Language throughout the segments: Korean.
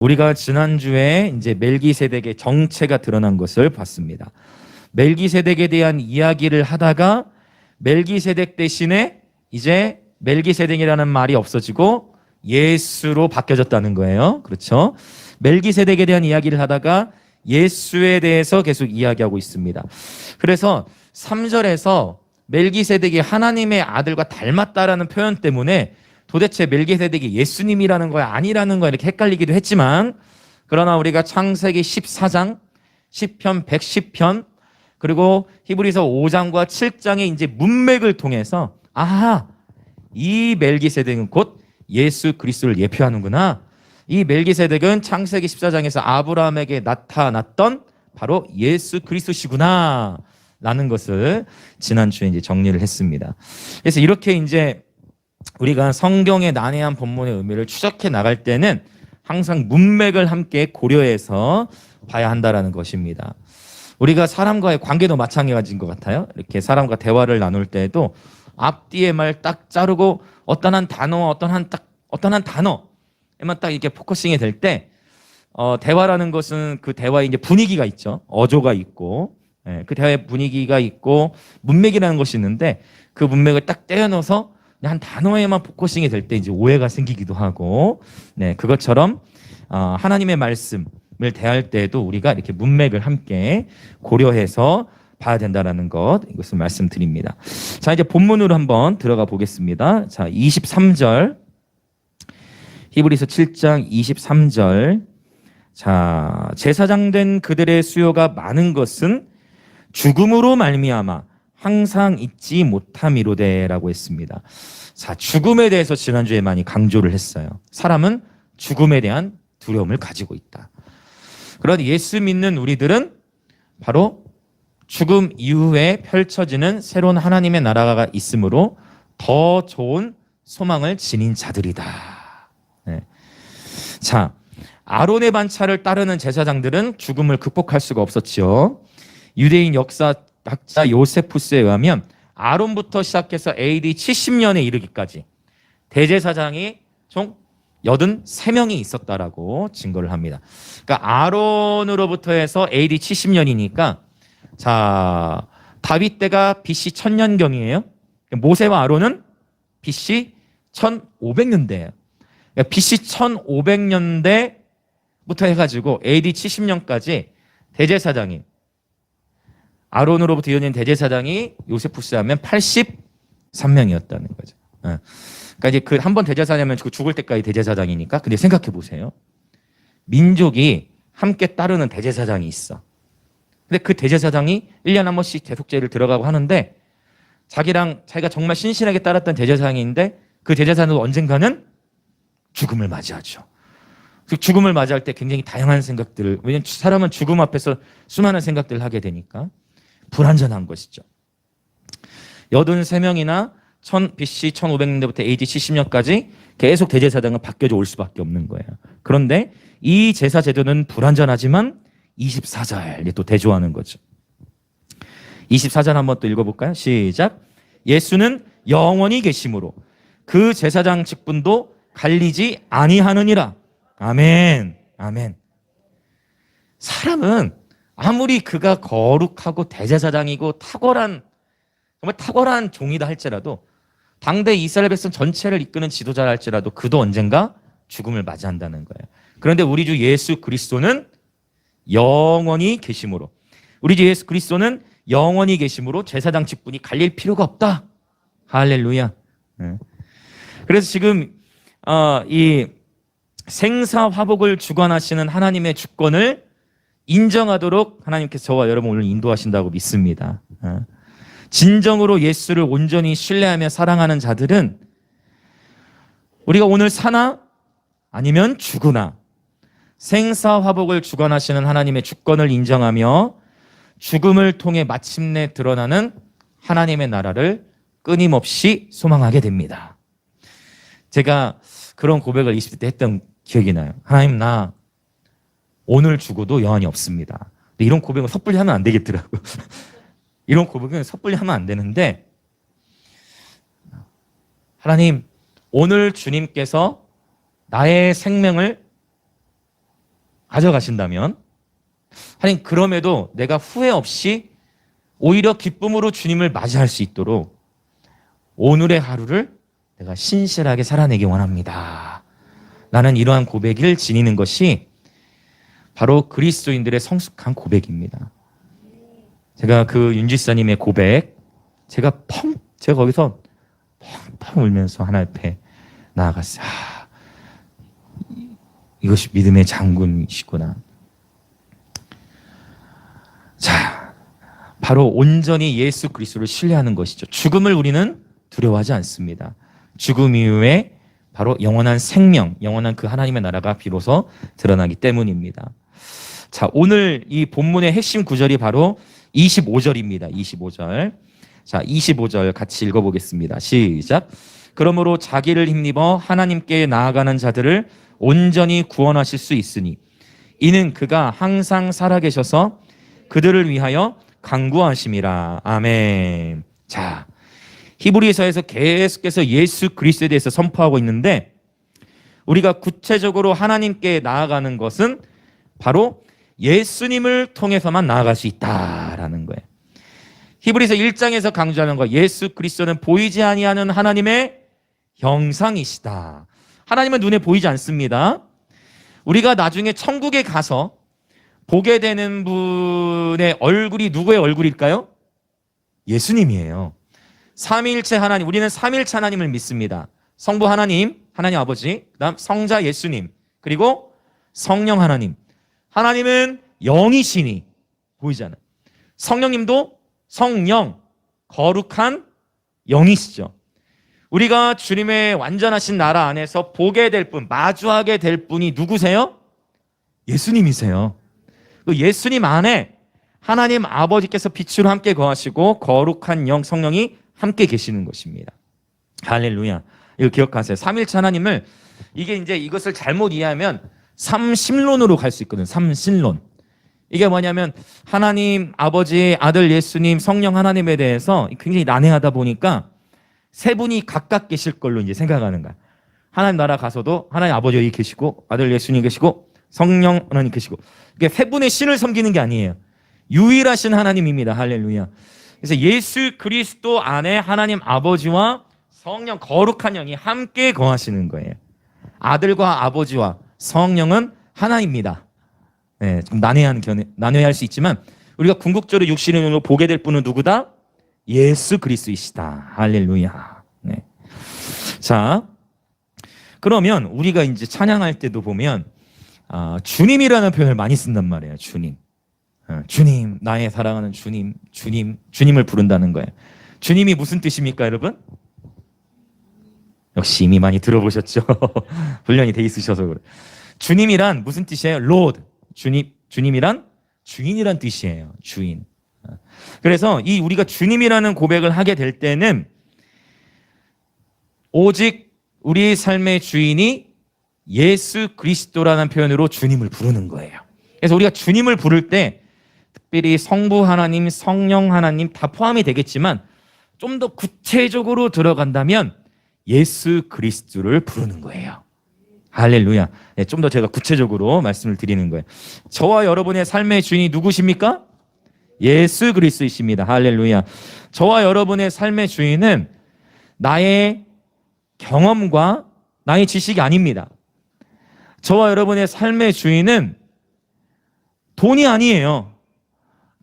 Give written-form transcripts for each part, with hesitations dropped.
우리가 지난주에 이제 멜기세덱의 정체가 드러난 것을 봤습니다. 멜기세덱에 대한 이야기를 하다가 멜기세덱 대신에 이제 멜기세덱이라는 말이 없어지고 예수로 바뀌어졌다는 거예요. 그렇죠? 멜기세덱에 대한 이야기를 하다가 예수에 대해서 계속 이야기하고 있습니다. 그래서 3절에서 멜기세덱이 하나님의 아들과 닮았다라는 표현 때문에 도대체 멜기세덱이 예수님이라는 거야 아니라는 거야 이렇게 헷갈리기도 했지만, 그러나 우리가 창세기 14장, 시편 110편, 그리고 히브리서 5장과 7장의 이제 문맥을 통해서 이 멜기세덱은 곧 예수 그리스도를 예표하는구나. 이 멜기세덱은 창세기 14장에서 아브라함에게 나타났던 바로 예수 그리스도시구나 라는 것을 지난주에 이제 정리를 했습니다. 그래서 이렇게 이제 우리가 성경의 난해한 본문의 의미를 추적해 나갈 때는 항상 문맥을 함께 고려해서 봐야 한다라는 것입니다. 우리가 사람과의 관계도 마찬가지인 것 같아요. 이렇게 사람과 대화를 나눌 때에도 앞뒤의 말 딱 자르고 어떤 한 단어와 어떤 한 단어에만 딱 이렇게 포커싱이 될 때, 대화라는 것은 그 대화의 이제 분위기가 있죠. 어조가 있고, 그 대화의 분위기가 있고 문맥이라는 것이 있는데, 그 문맥을 딱 떼어넣어서 한 단어에만 포커싱이 될 때 이제 오해가 생기기도 하고, 그것처럼 하나님의 말씀을 대할 때에도 우리가 이렇게 문맥을 함께 고려해서 봐야 된다는 것, 이것을 말씀드립니다. 자, 이제 본문으로 한번 들어가 보겠습니다. 자, 23절, 히브리서 7장 23절. 자, 제사장 된 그들의 수요가 많은 것은 죽음으로 말미암아 항상 잊지 못함이로되라고 했습니다. 자, 죽음에 대해서 지난주에 많이 강조를 했어요. 사람은 죽음에 대한 두려움을 가지고 있다. 그러나 예수 믿는 우리들은 바로 죽음 이후에 펼쳐지는 새로운 하나님의 나라가 있으므로 더 좋은 소망을 지닌 자들이다. 자, 아론의 반차를 따르는 제사장들은 죽음을 극복할 수가 없었지요. 유대인 역사학자 요세푸스에 의하면 아론부터 시작해서 AD 70년에 이르기까지 대제사장이 총 83명이 있었다라고 증거를 합니다. 그러니까 아론으로부터 해서 AD 70년이니까, 자, 다윗 때가 BC 1000년경이에요. 모세와 아론은 BC 1500년대예요. 그러니까 BC 1500년대부터 해가지고 AD 70년까지 대제사장이, 아론으로부터 이어진 대제사장이 요세푸스에 하면 83명이었다는 거죠. 그러니까 이제 그 한 번 대제사장이면 죽을 때까지 대제사장이니까. 근데 생각해 보세요. 민족이 함께 따르는 대제사장이 있어. 근데 그 대제사장이 1년에 한 번씩 대속제를 들어가고 하는데, 자기가 정말 신실하게 따랐던 대제사장인데 그 대제사장도 언젠가는 죽음을 맞이하죠. 그 죽음을 맞이할 때 굉장히 다양한 생각들을, 왜냐하면 사람은 죽음 앞에서 수많은 생각들을 하게 되니까 불완전한 것이죠. 83명이나 BC 1500년대부터 AD 70년까지 계속 대제사장은 바뀌어져 올 수밖에 없는 거예요. 그런데 이 제사 제도는 불완전하지만 24절이 또 대조하는 거죠. 24절 한번 또 읽어볼까요? 시작. 예수는 영원히 계심으로 그 제사장 직분도 갈리지 아니하느니라. 아멘. 아멘. 사람은 아무리 그가 거룩하고 대제사장이고 정말 탁월한 종이다 할지라도, 당대 이스라엘 백성 전체를 이끄는 지도자라 할지라도 그도 언젠가 죽음을 맞이한다는 거예요. 그런데 우리 주 예수 그리스도는 영원히 계심으로, 우리 주 예수 그리스도는 영원히 계심으로 제사장 직분이 갈릴 필요가 없다. 할렐루야. 그래서 지금 이 생사화복을 주관하시는 하나님의 주권을 인정하도록 하나님께서 저와 여러분 오늘 인도하신다고 믿습니다. 진정으로 예수를 온전히 신뢰하며 사랑하는 자들은 우리가 오늘 사나 아니면 죽으나 생사화복을 주관하시는 하나님의 주권을 인정하며 죽음을 통해 마침내 드러나는 하나님의 나라를 끊임없이 소망하게 됩니다. 제가 그런 고백을 20대 때 했던 기억이 나요. 하나님, 나 오늘 죽어도 여한이 없습니다. 근데 이런 고백은 섣불리 하면 안 되겠더라고요. 이런 고백은 섣불리 하면 안 되는데, 하나님, 오늘 주님께서 나의 생명을 가져가신다면, 하나님 그럼에도 내가 후회 없이 오히려 기쁨으로 주님을 맞이할 수 있도록 오늘의 하루를 내가 신실하게 살아내기 원합니다. 나는 이러한 고백을 지니는 것이 바로 그리스도인들의 성숙한 고백입니다. 제가 그 윤지사님의 고백, 제가 거기서 펑펑 울면서 하나님 앞에 나아갔어요. 이것이 믿음의 장군이시구나. 자, 바로 온전히 예수 그리스도를 신뢰하는 것이죠. 죽음을 우리는 두려워하지 않습니다. 죽음 이후에 바로 영원한 생명, 영원한 그 하나님의 나라가 비로소 드러나기 때문입니다. 자, 오늘 이 본문의 핵심 구절이 바로 25절입니다. 25절. 자, 25절 같이 읽어보겠습니다. 시작. 그러므로 자기를 힘입어 하나님께 나아가는 자들을 온전히 구원하실 수 있으니 이는 그가 항상 살아계셔서 그들을 위하여 간구하심이라. 아멘. 자, 히브리서에서 계속해서 예수 그리스도에 대해서 선포하고 있는데 우리가 구체적으로 하나님께 나아가는 것은 바로 예수님을 통해서만 나아갈 수 있다라는 거예요. 히브리서 1장에서 강조하는 거, 예수 그리스도는 보이지 아니하는 하나님의 형상이시다. 하나님은 눈에 보이지 않습니다. 우리가 나중에 천국에 가서 보게 되는 분의 얼굴이 누구의 얼굴일까요? 예수님이에요. 삼위일체 하나님, 우리는 삼위일체 하나님을 믿습니다. 성부 하나님, 하나님 아버지, 그다음 성자 예수님, 그리고 성령 하나님. 하나님은 영이시니 보이잖아요. 성령님도 성령, 거룩한 영이시죠. 우리가 주님의 완전하신 나라 안에서 보게 될 분, 마주하게 될 분이 누구세요? 예수님이세요. 그 예수님 안에 하나님 아버지께서 빛으로 함께 거하시고 거룩한 영, 성령이 함께 계시는 것입니다. 할렐루야. 이거 기억하세요. 삼일체 하나님을, 이게 이제 이것을 잘못 이해하면 삼신론으로 갈 수 있거든요. 삼신론. 이게 뭐냐면 하나님 아버지, 아들 예수님, 성령 하나님에 대해서 굉장히 난해하다 보니까 세 분이 각각 계실 걸로 이제 생각하는 거야. 하나님 나라 가서도 하나님 아버지 여기 계시고 아들 예수님 계시고 성령 하나님 계시고, 이게 세 분의 신을 섬기는 게 아니에요. 유일하신 하나님입니다. 할렐루야. 그래서 예수 그리스도 안에 하나님 아버지와 성령, 거룩한 영이 함께 거하시는 거예요. 아들과 아버지와 성령은 하나입니다. 네, 좀 난해할 수 있지만 우리가 궁극적으로 육신의 눈으로 보게 될 분은 누구다? 예수 그리스도이시다. 할렐루야. 네. 자, 그러면 우리가 이제 찬양할 때도 보면 주님이라는 표현을 많이 쓴단 말이에요. 주님. 주님, 나의 사랑하는 주님, 주님을 부른다는 거예요. 주님이 무슨 뜻입니까, 여러분? 역시 이미 많이 들어보셨죠? 훈련이 돼 있으셔서 그래. 주님이란 무슨 뜻이에요? Lord. 주님이란 주인이란 뜻이에요. 주인. 그래서 이 우리가 주님이라는 고백을 하게 될 때는 오직 우리의 삶의 주인이 예수 그리스도라는 표현으로 주님을 부르는 거예요. 그래서 우리가 주님을 부를 때 특별히 성부 하나님, 성령 하나님 다 포함이 되겠지만 좀 더 구체적으로 들어간다면 예수 그리스도를 부르는 거예요. 할렐루야. 네, 좀 더 제가 구체적으로 말씀을 드리는 거예요. 저와 여러분의 삶의 주인이 누구십니까? 예수 그리스도이십니다. 할렐루야. 저와 여러분의 삶의 주인은 나의 경험과 나의 지식이 아닙니다. 저와 여러분의 삶의 주인은 돈이 아니에요.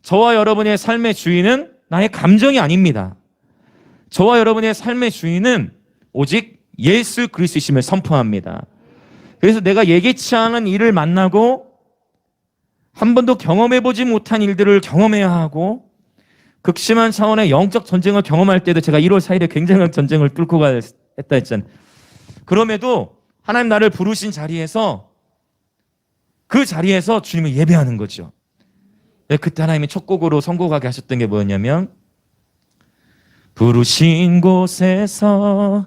저와 여러분의 삶의 주인은 나의 감정이 아닙니다. 저와 여러분의 삶의 주인은 오직 예수 그리스도이심을 선포합니다. 그래서 내가 예기치 않은 일을 만나고 한 번도 경험해보지 못한 일들을 경험해야 하고 극심한 차원의 영적 전쟁을 경험할 때도 제가 1월 4일에 굉장한 전쟁을 뚫고 했다 했잖아요. 그럼에도 하나님 나를 부르신 자리에서 그 자리에서 주님을 예배하는 거죠. 그때 하나님이 첫 곡으로 선곡하게 하셨던 게 뭐였냐면 부르신 곳에서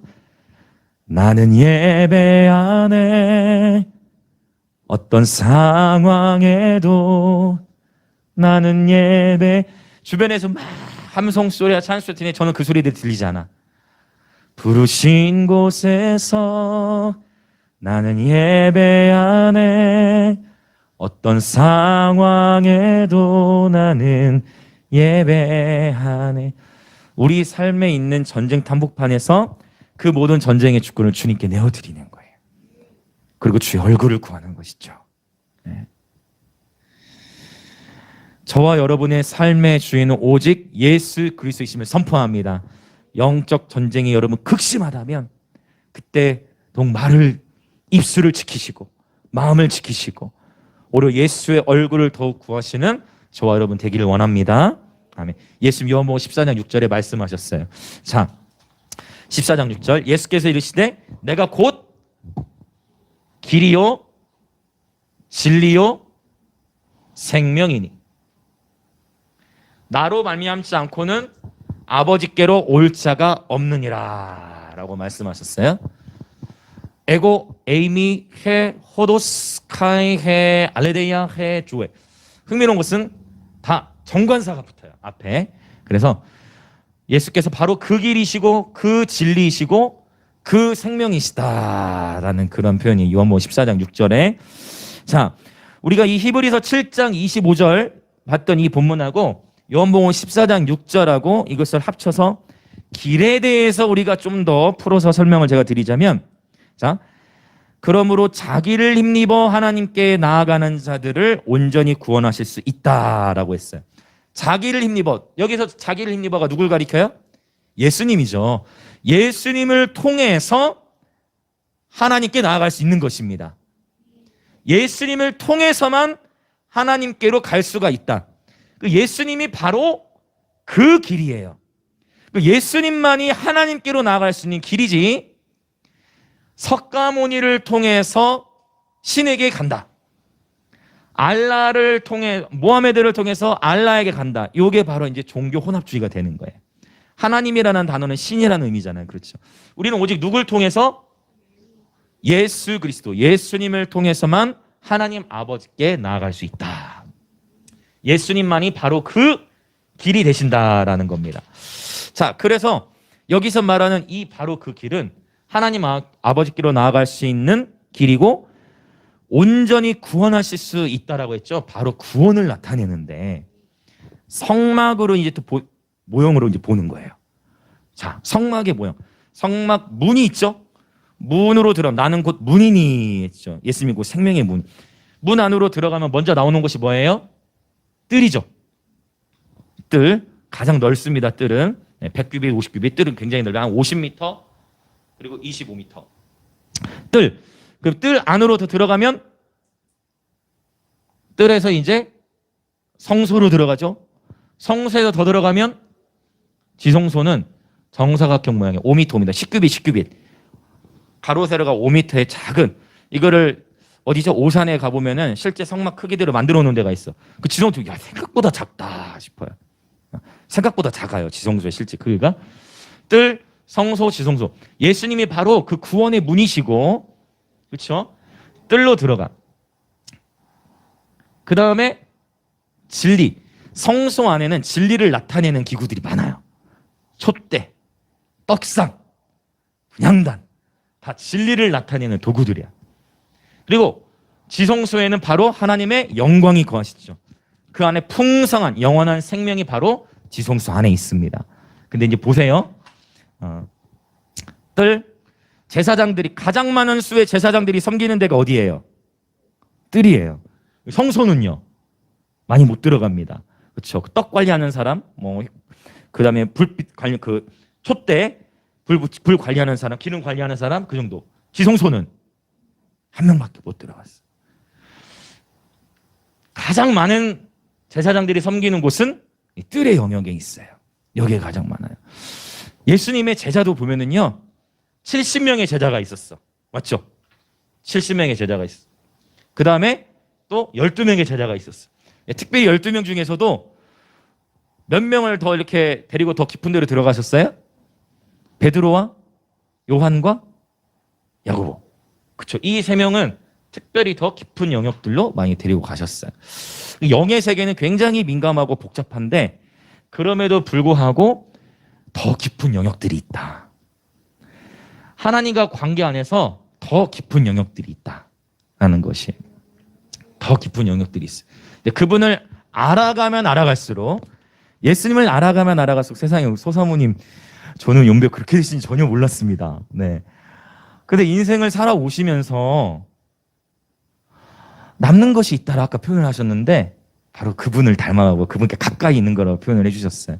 나는 예배하네 어떤 상황에도 나는 예배. 주변에서 막 함성 소리야 찬송 소리 저는 그 소리들이 들리지 않아. 부르신 곳에서 나는 예배하네 어떤 상황에도 나는 예배하네. 우리 삶에 있는 전쟁 한복판에서 그 모든 전쟁의 주권을 주님께 내어드리는 거예요. 그리고 주의 얼굴을 구하는 것이죠. 네. 저와 여러분의 삶의 주인은 오직 예수 그리스도이심을 선포합니다. 영적 전쟁이 여러분 극심하다면 그때 더욱 입술을 지키시고 마음을 지키시고 오히려 예수의 얼굴을 더욱 구하시는 저와 여러분 되기를 원합니다. 아멘. 예수님 요한복음 14장 6절에 말씀하셨어요. 자, 14장 6절 예수께서 이르시되 내가 곧 길이요 진리요 생명이니 나로 말미암지 않고는 아버지께로 올 자가 없느니라 라고 말씀하셨어요. 에고 에이미 해 호도스카이 해 알레데야 해 조에 흥미로운 것은 다 정관사가 붙어요 앞에. 그래서 예수께서 바로 그 길이시고 그 진리이시고 그 생명이시다라는 그런 표현이 요한복음 14장 6절에. 자, 우리가 이 히브리서 7장 25절 봤던 이 본문하고 요한복음 14장 6절하고 이것을 합쳐서 길에 대해서 우리가 좀 더 풀어서 설명을 제가 드리자면, 자, 그러므로 자기를 힘입어 하나님께 나아가는 자들을 온전히 구원하실 수 있다라고 했어요. 자기를 힘입어. 여기서 자기를 힘입어가 누굴 가리켜요? 예수님이죠. 예수님을 통해서 하나님께 나아갈 수 있는 것입니다. 예수님을 통해서만 하나님께로 갈 수가 있다. 그 예수님이 바로 그 길이에요. 그 예수님만이 하나님께로 나아갈 수 있는 길이지, 석가모니를 통해서 신에게 간다, 알라를 통해 모하메드를 통해서 알라에게 간다, 이게 바로 이제 종교 혼합주의가 되는 거예요. 하나님이라는 단어는 신이라는 의미잖아요. 그렇죠? 우리는 오직 누굴 통해서? 예수 그리스도, 예수님을 통해서만 하나님 아버지께 나아갈 수 있다. 예수님만이 바로 그 길이 되신다라는 겁니다. 자, 그래서 여기서 말하는 이 바로 그 길은 하나님 아버지께로 나아갈 수 있는 길이고 온전히 구원하실 수 있다라고 했죠. 바로 구원을 나타내는데 성막으로 이제 또 모형으로 이제 보는 거예요. 자, 성막의 모형. 성막 문이 있죠. 문으로 들어 나는 곧 문이니 했죠. 예수님이 곧 생명의 문. 문 안으로 들어가면 먼저 나오는 것이 뭐예요? 뜰이죠. 뜰. 가장 넓습니다. 뜰은 100규빗, 50규빗. 뜰은 굉장히 넓어요. 한 50m 그리고 25m. 뜰. 그 뜰 안으로 더 들어가면 뜰에서 이제 성소로 들어가죠. 성소에서 더 들어가면 지성소는 정사각형 모양의 5m, 5m, 10규빗, 10규빗. 가로 세로가 5m의 작은, 이거를 어디서 오산에 가보면은 실제 성막 크기대로 만들어 놓은 데가 있어. 그 지성소, 야, 생각보다 작다 싶어요. 생각보다 작아요. 지성소의 실제 크기가. 뜰, 성소, 지성소. 예수님이 바로 그 구원의 문이시고, 그렇죠? 뜰로 들어가. 그 다음에 진리. 성소 안에는 진리를 나타내는 기구들이 많아요. 촛대, 떡상, 분향단, 다 진리를 나타내는 도구들이야. 그리고 지성소에는 바로 하나님의 영광이 거하시죠. 그 안에 풍성한 영원한 생명이 바로 지성소 안에 있습니다. 근데 이제 보세요. 뜰, 제사장들이 가장 많은 수의 제사장들이 섬기는 데가 어디예요? 뜰이에요. 성소는요 많이 못 들어갑니다. 그렇죠? 떡 관리하는 사람, 뭐 그다음에 불빛 관리, 그 촛대 불 관리하는 사람, 기름 관리하는 사람, 그 정도. 지성소는 한 명밖에 못 들어갔어. 가장 많은 제사장들이 섬기는 곳은 이 뜰의 영역에 있어요. 여기에 가장 많아요. 예수님의 제자도 보면은요 70명의 제자가 있었어. 맞죠? 70명의 제자가 있어. 그 다음에 또 12명의 제자가 있었어. 특별히 12명 중에서도 몇 명을 더 이렇게 데리고 더 깊은 데로 들어가셨어요? 베드로와 요한과 야고보. 그렇죠? 이 세 명은 특별히 더 깊은 영역들로 많이 데리고 가셨어요. 영의 세계는 굉장히 민감하고 복잡한데 그럼에도 불구하고 더 깊은 영역들이 있다. 하나님과 관계 안에서 더 깊은 영역들이 있다라는 것이. 더 깊은 영역들이 있어요. 근데 그분을 알아가면 알아갈수록, 예수님을 알아가면 알아갈수록, 세상에 소사모님 저는 용병 그렇게 되신지 전혀 몰랐습니다. 네. 근데 인생을 살아오시면서 남는 것이 있다라 아까 표현을 하셨는데 바로 그분을 닮아가고 그분께 가까이 있는 거라고 표현을 해주셨어요.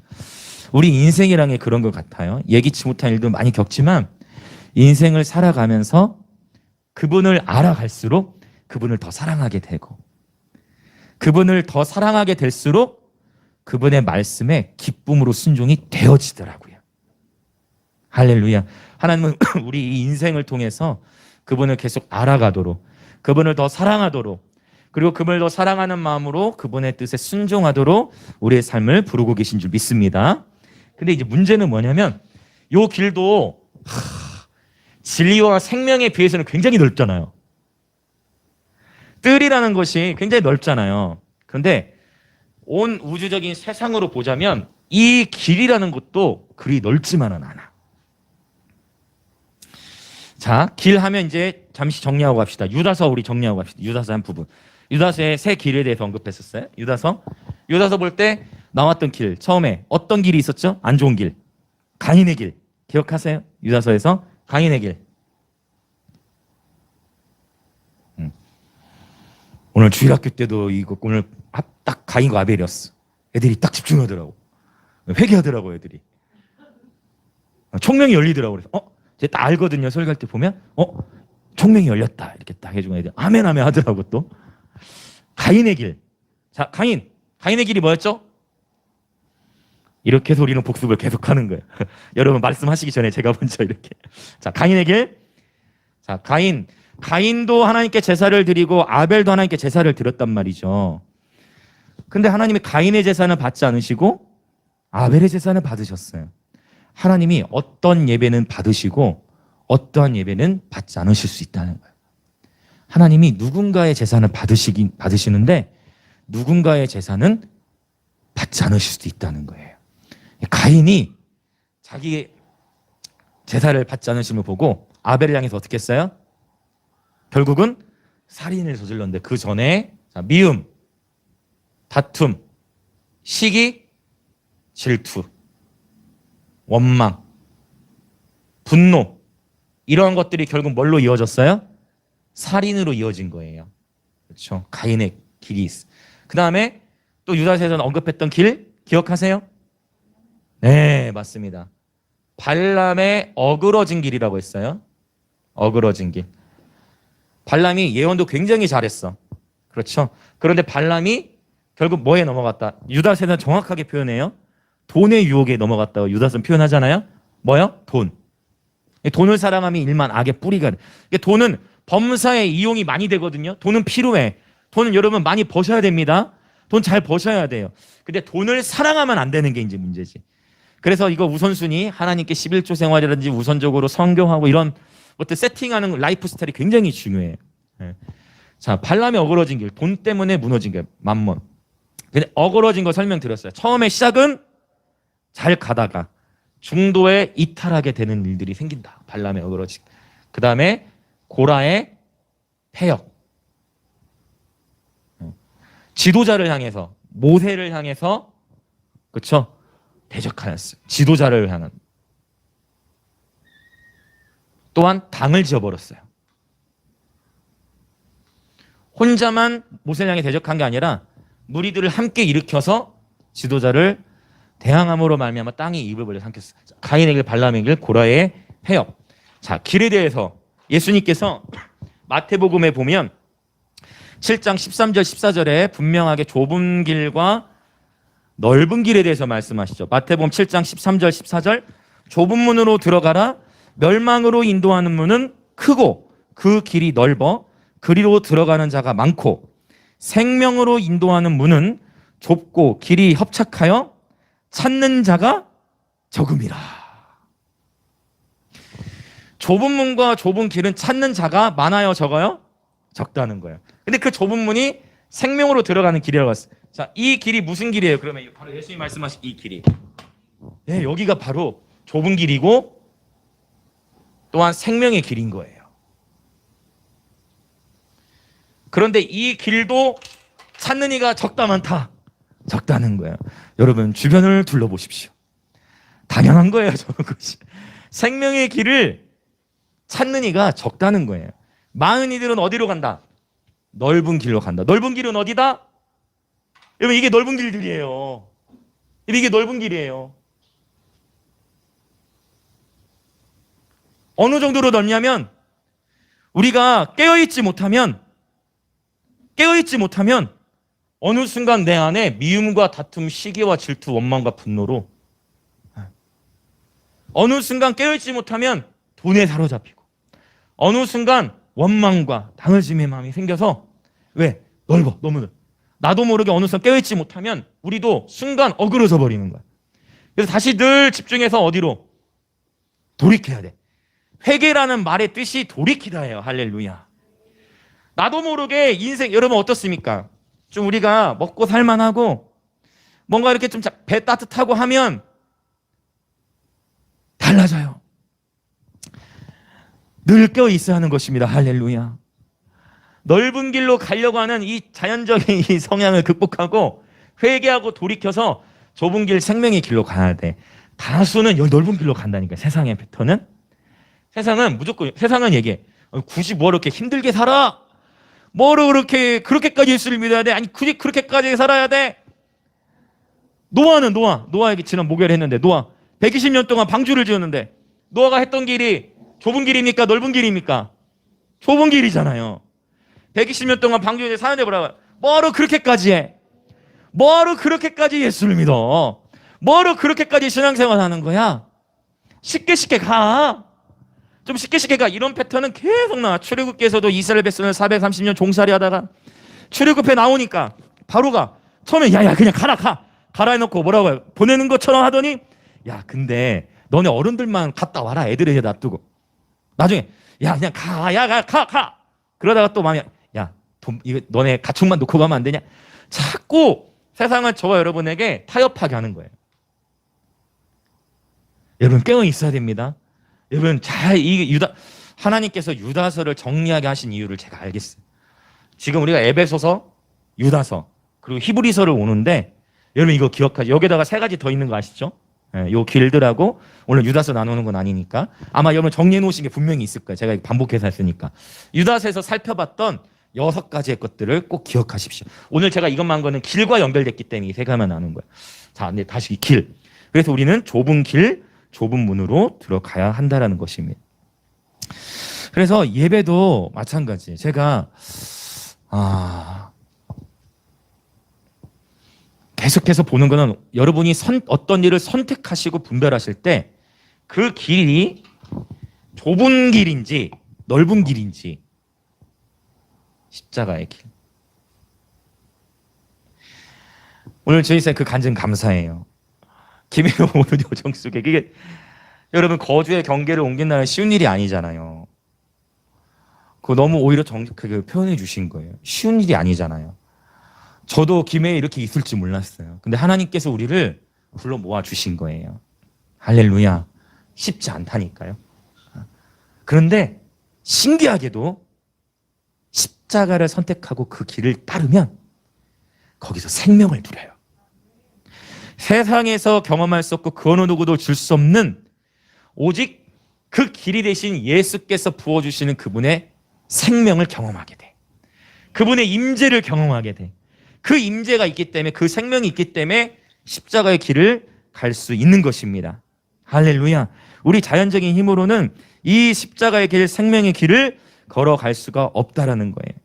우리 인생이란 게 그런 것 같아요. 예기치 못한 일도 많이 겪지만 인생을 살아가면서 그분을 알아갈수록 그분을 더 사랑하게 되고, 그분을 더 사랑하게 될수록 그분의 말씀에 기쁨으로 순종이 되어지더라고요. 할렐루야. 하나님은 우리 이 인생을 통해서 그분을 계속 알아가도록, 그분을 더 사랑하도록, 그리고 그분을 더 사랑하는 마음으로 그분의 뜻에 순종하도록 우리의 삶을 부르고 계신 줄 믿습니다. 근데 이제 문제는 뭐냐면 요 길도 진리와 생명에 비해서는 굉장히 넓잖아요. 뜰이라는 것이 굉장히 넓잖아요. 그런데 온 우주적인 세상으로 보자면 이 길이라는 것도 그리 넓지만은 않아. 자, 길 하면 이제 잠시 정리하고 갑시다. 유다서 우리 정리하고 갑시다. 유다서 한 부분. 유다서의 세 길에 대해서 언급했었어요. 유다서 볼 때 나왔던 길, 처음에 어떤 길이 있었죠? 안 좋은 길, 가인의 길. 기억하세요? 유다서에서 가인의 길. 오늘 주일학교 때도 이거 오늘 딱 가인과 아벨이었어. 애들이 딱 집중하더라고. 회개하더라고 애들이. 총명이 열리더라고. 그래서 제가 딱 알거든요. 설교할 때 보면 총명이 열렸다 이렇게 딱 해주고 애들 아멘 아멘 하더라고. 또 가인의 길. 자, 가인의 길이 뭐였죠? 이렇게 해서 우리는 복습을 계속하는 거예요. 여러분 말씀하시기 전에 제가 먼저 이렇게. 자, 가인의 길. 자, 가인도 하나님께 제사를 드리고 아벨도 하나님께 제사를 드렸단 말이죠. 근데 하나님이 가인의 제사는 받지 않으시고 아벨의 제사는 받으셨어요. 하나님이 어떤 예배는 받으시고 어떠한 예배는 받지 않으실 수 있다는 거예요. 하나님이 누군가의 제사는 받으시는데 누군가의 제사는 받지 않으실 수도 있다는 거예요. 가인이 자기 제사를 받지 않으심을 보고 아벨을 향해서 어떻게 했어요? 결국은 살인을 저질렀는데 그 전에 미움, 다툼, 시기, 질투, 원망, 분노, 이러한 것들이 결국 뭘로 이어졌어요? 살인으로 이어진 거예요. 그렇죠? 가인의 길이 있어. 그 다음에 또 유다서에서 언급했던 길 기억하세요? 네, 맞습니다. 발람의 어그러진 길이라고 했어요. 어그러진 길. 발람이 예언도 굉장히 잘했어. 그렇죠? 그런데 발람이 결국 뭐에 넘어갔다? 유다서는 정확하게 표현해요. 돈의 유혹에 넘어갔다고 유다서는 표현하잖아요. 뭐요? 돈. 돈을 사랑하면 일만 악의 뿌리가. 돈은 범사에 이용이 많이 되거든요. 돈은 필요해. 돈은 여러분 많이 버셔야 됩니다. 돈 잘 버셔야 돼요. 근데 돈을 사랑하면 안 되는 게 이제 문제지. 그래서 이거 우선순위 하나님께 11조 생활이라든지 우선적으로 성경하고 이런 것들 세팅하는 라이프 스타일이 굉장히 중요해요. 네. 자, 발람의 어그러진 길, 돈 때문에 무너진 게 만몬. 근데 어그러진 거 설명드렸어요. 처음에 시작은 잘 가다가 중도에 이탈하게 되는 일들이 생긴다. 발람의 어그러진. 그 다음에 고라의 폐역. 지도자를 향해서, 모세를 향해서, 그렇죠? 대적하였어요. 지도자를 향한. 또한 당을 지어버렸어요. 혼자만 모세를 향해 대적한 게 아니라 무리들을 함께 일으켜서 지도자를 대항함으로 말미암아 땅이 입을 벌려 삼켰어요. 가인의 길, 발람의 길, 고라의 폐역. 자, 길에 대해서 예수님께서 마태복음에 보면 7장 13절 14절에 분명하게 좁은 길과 넓은 길에 대해서 말씀하시죠. 마태복음 7장 13절 14절 좁은 문으로 들어가라. 멸망으로 인도하는 문은 크고 그 길이 넓어 그리로 들어가는 자가 많고 생명으로 인도하는 문은 좁고 길이 협착하여 찾는 자가 적음이라. 좁은 문과 좁은 길은 찾는 자가 많아요, 적어요? 적다는 거예요. 근데 그 좁은 문이 생명으로 들어가는 길이라고 했어요. 자, 이 길이 무슨 길이에요? 그러면 바로 예수님이 말씀하신 이 길이. 네, 여기가 바로 좁은 길이고 또한 생명의 길인 거예요. 그런데 이 길도 찾는 이가 적다 많다. 적다는 거예요. 여러분 주변을 둘러보십시오. 당연한 거예요. 저런 것이. 생명의 길을 찾는 이가 적다는 거예요. 많은 이들은 어디로 간다? 넓은 길로 간다. 넓은 길은 어디다? 여러분 이게 넓은 길들이에요. 이게 넓은 길이에요. 어느 정도로 넓냐면 우리가 깨어있지 못하면 어느 순간 내 안에 미움과 다툼, 시기와 질투, 원망과 분노로 어느 순간 깨어있지 못하면 돈에 사로잡히고 어느 순간 원망과 당을짐의 마음이 생겨서 왜? 넓어. 너무 넓어. 나도 모르게 어느 순간 깨어있지 못하면 우리도 순간 어그러져 버리는 거야. 그래서 다시 늘 집중해서 어디로? 돌이켜야 돼. 회개라는 말의 뜻이 돌이키다예요. 할렐루야. 나도 모르게 인생 여러분 어떻습니까? 좀 우리가 먹고 살만하고 뭔가 이렇게 좀 배 따뜻하고 하면 달라져요. 늘 껴 있어야 하는 것입니다. 할렐루야. 넓은 길로 가려고 하는 이 자연적인 이 성향을 극복하고 회개하고 돌이켜서 좁은 길 생명의 길로 가야 돼. 다수는 넓은 길로 간다니까. 세상의 패턴은 세상은 무조건 세상은 얘기해. 굳이 뭐 이렇게 힘들게 살아? 뭐로 그렇게까지 예수를 믿어야 돼? 아니 굳이 그렇게까지 살아야 돼? 노아에게 지난 목요일에 했는데 노아 120년 동안 방주를 지었는데 노아가 했던 길이 좁은 길입니까? 넓은 길입니까? 좁은 길이잖아요. 120년 동안 방주에 사는데 뭐로 그렇게까지 해? 뭐로 그렇게까지 예수를 믿어? 뭐로 그렇게까지 신앙생활 하는 거야? 쉽게 가. 좀 쉽게 가. 이런 패턴은 계속 나와. 출애굽기에서도 이스라엘 백성을 430년 종살이 하다가 출애굽에 나오니까 바로 가. 처음에 야야 그냥 가라 해놓고 뭐라고 해요? 보내는 것처럼 하더니 야 근데 너네 어른들만 갔다 와라. 애들 이제 놔두고 나중에 야 그냥 가 그러다가 또 마음이 야 이거 너네 가축만 놓고 가면 안 되냐? 자꾸 세상은 저와 여러분에게 타협하게 하는 거예요. 여러분 깨어 있어야 됩니다. 여러분 하나님께서 유다서를 정리하게 하신 이유를 제가 알겠어요. 지금 우리가 에베소서, 유다서 그리고 히브리서를 오는데 여러분 이거 기억하죠? 여기다가 3가지 더 있는 거 아시죠? 요 길들하고 오늘 유다서 나누는 건 아니니까 아마 여러분 정리해 놓으신 게 분명히 있을 거예요. 제가 반복해서 했으니까 유다서에서 살펴봤던 6가지의 것들을 꼭 기억하십시오. 오늘 제가 이것만 한 거는 길과 연결됐기 때문에 이 3가지만 나눈 거예요. 자, 근데 다시 길. 그래서 우리는 좁은 길, 좁은 문으로 들어가야 한다라는 것입니다. 그래서 예배도 마찬가지. 제가 계속해서 보는 거는 여러분이 어떤 일을 선택하시고 분별하실 때 그 길이 좁은 길인지 넓은 길인지 십자가의 길. 오늘 저희 쌤 그 간증 감사해요. 김혜호 오늘 요정 속에 이게 여러분 거주의 경계를 옮긴다는 쉬운 일이 아니잖아요. 그거 너무 오히려 그 표현해 주신 거예요. 쉬운 일이 아니잖아요. 저도 김해에 이렇게 있을 줄 몰랐어요. 근데 하나님께서 우리를 불러 모아 주신 거예요. 할렐루야. 쉽지 않다니까요. 그런데 신기하게도 십자가를 선택하고 그 길을 따르면 거기서 생명을 누려요. 세상에서 경험할 수 없고 그 어느 누구도 줄 수 없는 오직 그 길이 되신 예수께서 부어주시는 그분의 생명을 경험하게 돼. 그분의 임재를 경험하게 돼. 그 임재가 있기 때문에 그 생명이 있기 때문에 십자가의 길을 갈 수 있는 것입니다. 할렐루야. 우리 자연적인 힘으로는 이 십자가의 길, 생명의 길을 걸어갈 수가 없다라는 거예요.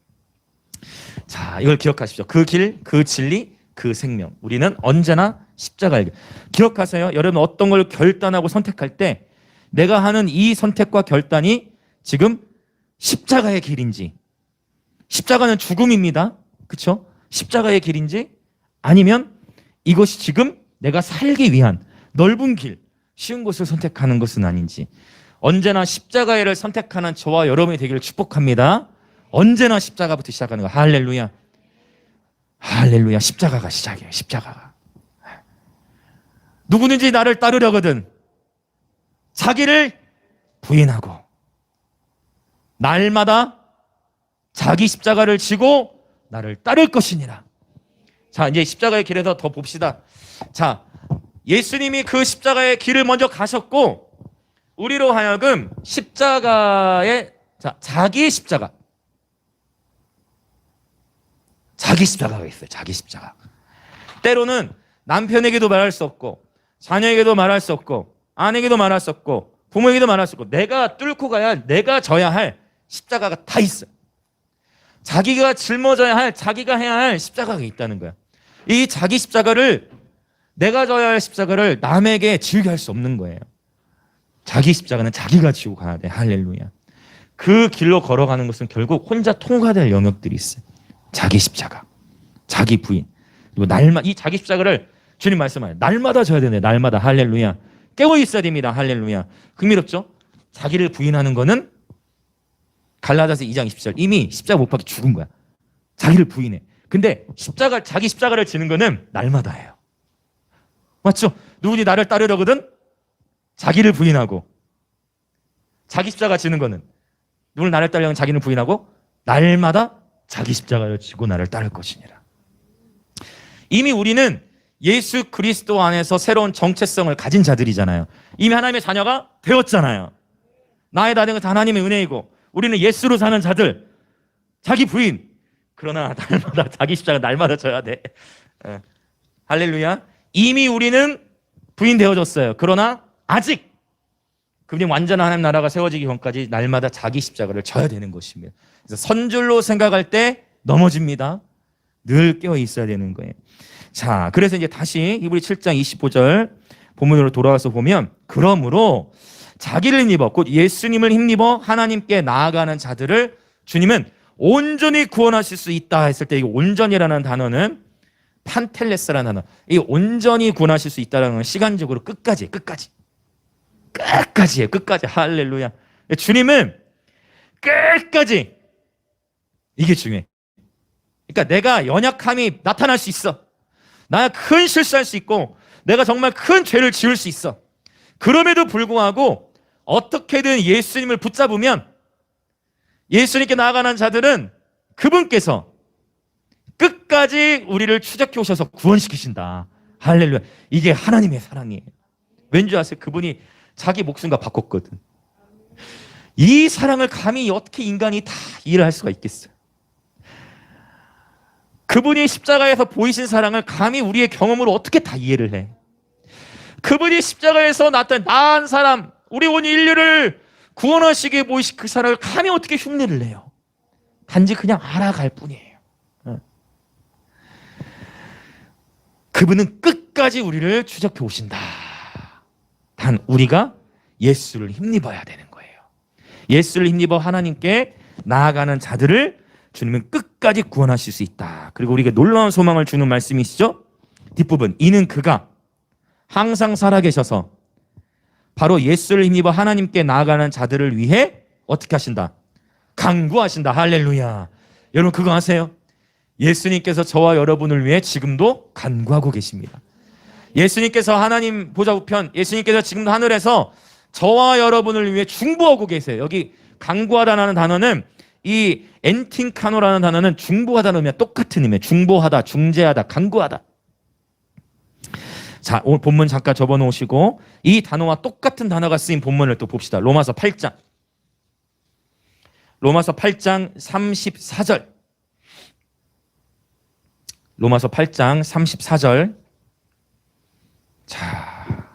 자, 이걸 기억하십시오. 그 길, 그 진리, 그 생명. 우리는 언제나 십자가의 길. 기억하세요. 여러분 어떤 걸 결단하고 선택할 때 내가 하는 이 선택과 결단이 지금 십자가의 길인지, 십자가는 죽음입니다. 그렇죠? 십자가의 길인지 아니면 이것이 지금 내가 살기 위한 넓은 길, 쉬운 곳을 선택하는 것은 아닌지. 언제나 십자가를 선택하는 저와 여러분이 되기를 축복합니다. 언제나 십자가부터 시작하는 거. 할렐루야. 할렐루야. 십자가가 시작이에요. 십자가가. 누구든지 나를 따르려거든 자기를 부인하고 날마다 자기 십자가를 지고 나를 따를 것이니라. 자, 이제 십자가의 길에서 더 봅시다. 자, 예수님이 그 십자가의 길을 먼저 가셨고 우리로 하여금 십자가의 자기 십자가. 자기 십자가가 있어요. 자기 십자가. 때로는 남편에게도 말할 수 없고 자녀에게도 말할 수 없고 아내에게도 말할 수 없고 부모에게도 말할 수 없고 내가 뚫고 가야 할, 내가 져야 할 십자가가 다 있어요. 자기가 짊어져야 할, 자기가 해야 할 십자가가 있다는 거야. 이 자기 십자가를, 내가 져야 할 십자가를 남에게 지우게 할 수 없는 거예요. 자기 십자가는 자기가 지고 가야 돼. 할렐루야. 그 길로 걸어가는 것은 결국 혼자 통과될 영역들이 있어요. 자기 십자가, 자기 부인, 그리고 날마다 이 자기 십자가를 주님 말씀하세요. 날마다 져야 되네. 날마다. 할렐루야. 깨어 있어야 됩니다. 할렐루야. 흥미롭죠? 자기를 부인하는 거는 갈라디아서 2장 20절 이미 십자가 못 박혀 죽은 거야. 자기를 부인해. 근데 자기 십자가를 지는 거는 날마다 해요. 맞죠? 누구니 나를 따르려거든 자기를 부인하고, 자기 십자가 지는 거는 누굴 나를 따르려면 자기는 부인하고 날마다 자기 십자가를 지고 나를 따를 것이니라. 이미 우리는 예수 그리스도 안에서 새로운 정체성을 가진 자들이잖아요. 이미 하나님의 자녀가 되었잖아요. 나의 다된 것은 하나님의 은혜이고 우리는 예수로 사는 자들, 자기 부인. 그러나 날마다 자기 십자가 날마다 져야 돼. 할렐루야. 이미 우리는 부인되어졌어요. 그러나 아직 그분이 완전한 하나님 나라가 세워지기 전까지 날마다 자기 십자가를 져야 되는 것입니다. 그래서 선줄로 생각할 때 넘어집니다. 늘 깨어 있어야 되는 거예요. 자, 그래서 이제 다시 히브리 7장 25절 본문으로 돌아와서 보면, 그러므로 자기를 힘입어, 곧 예수님을 힘입어 하나님께 나아가는 자들을 주님은 온전히 구원하실 수 있다 했을 때, 이 온전이라는 단어는 판텔레스라는 단어. 이 온전히 구원하실 수 있다는 건 시간적으로 끝까지예요. 끝까지. 할렐루야. 주님은 끝까지. 이게 중요해. 그러니까 내가 연약함이 나타날 수 있어. 나야 큰 실수할 수 있고 내가 정말 큰 죄를 지을 수 있어. 그럼에도 불구하고 어떻게든 예수님을 붙잡으면, 예수님께 나아가는 자들은 그분께서 끝까지 우리를 추적해 오셔서 구원시키신다. 할렐루야. 이게 하나님의 사랑이에요. 왠지 아세요? 그분이 자기 목숨과 바꿨거든. 이 사랑을 감히 어떻게 인간이 다 이해를 할 수가 있겠어요? 그분이 십자가에서 보이신 사랑을 감히 우리의 경험으로 어떻게 다 이해를 해? 그분이 십자가에서 나한 사람, 우리 온 인류를 구원하시기에 보이신 그 사랑을 감히 어떻게 흉내를 내요? 단지 그냥 알아갈 뿐이에요. 그분은 끝까지 우리를 추적해 오신다. 단 우리가 예수를 힘입어야 되는 거예요. 예수를 힘입어 하나님께 나아가는 자들을 주님은 끝까지 구원하실 수 있다. 그리고 우리에게 놀라운 소망을 주는 말씀이시죠? 뒷부분, 이는 그가 항상 살아계셔서 바로 예수를 힘입어 하나님께 나아가는 자들을 위해 어떻게 하신다? 간구하신다. 할렐루야. 여러분 그거 아세요? 예수님께서 저와 여러분을 위해 지금도 간구하고 계십니다. 예수님께서 하나님 보좌 우편, 예수님께서 지금도 하늘에서 저와 여러분을 위해 중보하고 계세요. 여기 간구하다라는 단어는, 이 엔팅카노라는 단어는 중보하다는 의미와 똑같은 의미예요. 중보하다, 중재하다, 간구하다. 자, 오늘 본문 잠깐 접어놓으시고 이 단어와 똑같은 단어가 쓰인 본문을 또 봅시다. 로마서 8장 34절. 로마서 8장 34절. 자,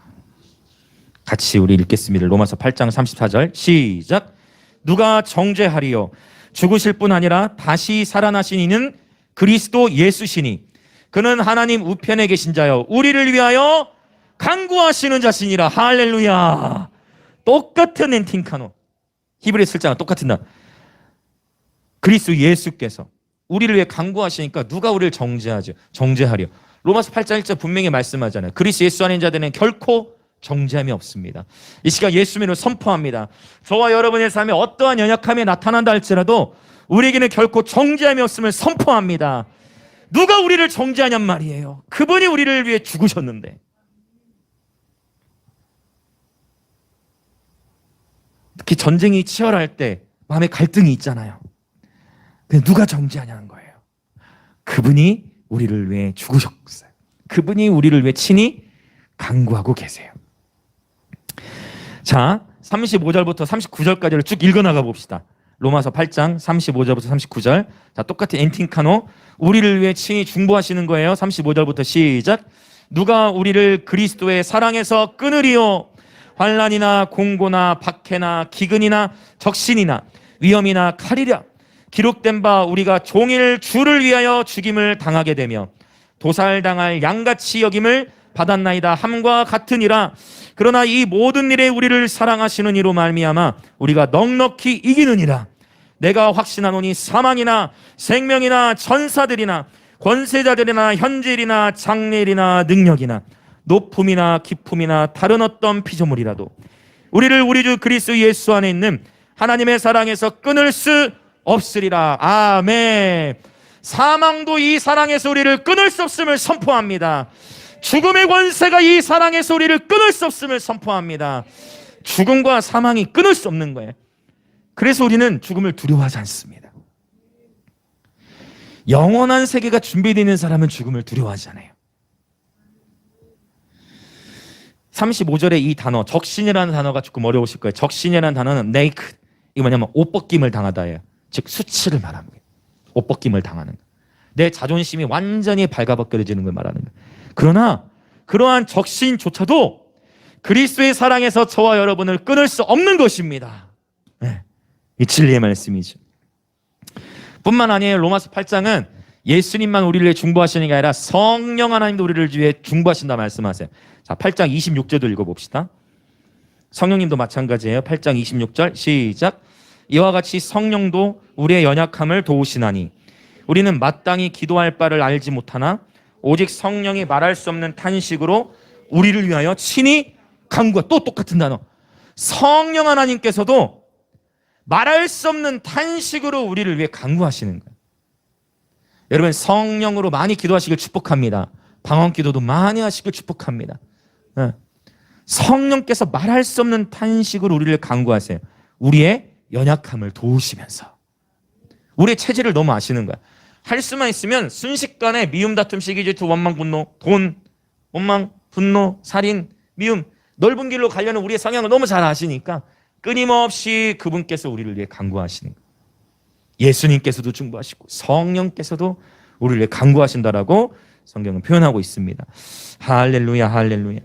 같이 우리 읽겠습니다. 로마서 8장 34절 시작. 누가 정죄하리요? 죽으실 뿐 아니라 다시 살아나신 이는 그리스도 예수시니 그는 하나님 우편에 계신 자요 우리를 위하여 간구하시는 자시니라. 할렐루야. 똑같은 엔팅카노. 히브리서 7장은 똑같은 날. 그리스도 예수께서 우리를 위해 간구하시니까 누가 우리를 정죄하리요? 로마서 8장 1절 분명히 말씀하잖아요. 그리스도 예수 안에 있는 자들은 결코 정죄함이 없습니다. 이 시간 예수님을 선포합니다. 저와 여러분의 삶에 어떠한 연약함이 나타난다 할지라도 우리에게는 결코 정죄함이 없음을 선포합니다. 누가 우리를 정죄하냔 말이에요. 그분이 우리를 위해 죽으셨는데. 특히 전쟁이 치열할 때 마음에 갈등이 있잖아요. 근데 누가 정죄하냐는 거예요. 그분이 우리를 위해 죽으셨어요. 그분이 우리를 위해 친히 간구하고 계세요. 자, 35절부터 39절까지를 쭉 읽어나가 봅시다. 로마서 8장 35절부터 39절. 자, 똑같은 엔팅카노. 우리를 위해 친히 중보하시는 거예요. 35절부터 시작. 누가 우리를 그리스도의 사랑에서 끊으리요? 환난이나 공고나 박해나 기근이나 적신이나 위험이나 칼이랴. 기록된 바 우리가 종일 주를 위하여 죽임을 당하게 되며 도살당할 양같이 여김을 받았나이다 함과 같으니라. 그러나 이 모든 일에 우리를 사랑하시는 이로 말미암아 우리가 넉넉히 이기느니라. 내가 확신하노니 사망이나 생명이나 전사들이나 권세자들이나 현재일이나 장래일이나 능력이나 높음이나 깊음이나 다른 어떤 피조물이라도 우리를 우리 주 그리스도 예수 안에 있는 하나님의 사랑에서 끊을 수 없으리라. 아멘. 사망도 이 사랑에서 우리를 끊을 수 없음을 선포합니다. 죽음의 권세가 이 사랑에서 우리를 끊을 수 없음을 선포합니다. 죽음과 사망이 끊을 수 없는 거예요. 그래서 우리는 죽음을 두려워하지 않습니다. 영원한 세계가 준비되어 있는 사람은 죽음을 두려워하지 않아요. 35절에 이 단어 적신이라는 단어가 조금 어려우실 거예요. 적신이라는 단어는 naked, 이거 뭐냐면 옷 벗김을 당하다예요. 즉 수치를 말합니다. 옷 벗김을 당하는, 내 자존심이 완전히 발가벗겨지는 걸 말하는 거예요. 그러나 그러한 적신조차도 그리스도의 사랑에서 저와 여러분을 끊을 수 없는 것입니다. 네, 이 진리의 말씀이죠. 뿐만 아니에요. 로마서 8장은 예수님만 우리를 위해 중보하시는 게 아니라 성령 하나님도 우리를 위해 중보하신다 말씀하세요. 자, 8장 26절도 읽어봅시다. 성령님도 마찬가지예요. 8장 26절 시작. 이와 같이 성령도 우리의 연약함을 도우시나니 우리는 마땅히 기도할 바를 알지 못하나 오직 성령이 말할 수 없는 탄식으로 우리를 위하여 친히 간구하. 또 똑같은 단어. 성령 하나님께서도 말할 수 없는 탄식으로 우리를 위해 간구하시는 거예요. 여러분, 성령으로 많이 기도하시길 축복합니다. 방언 기도도 많이 하시길 축복합니다. 성령께서 말할 수 없는 탄식으로 우리를 간구하세요. 우리의 연약함을 도우시면서. 우리의 체질을 너무 아시는 거야. 할 수만 있으면 순식간에 미움, 다툼, 시기, 질투, 원망, 분노, 돈, 원망, 분노, 살인, 미움, 넓은 길로 가려는 우리의 성향을 너무 잘 아시니까 끊임없이 그분께서 우리를 위해 간구하시는 거예요. 예수님께서도 중보하시고 성령께서도 우리를 위해 간구하신다라고 성경은 표현하고 있습니다. 할렐루야, 할렐루야.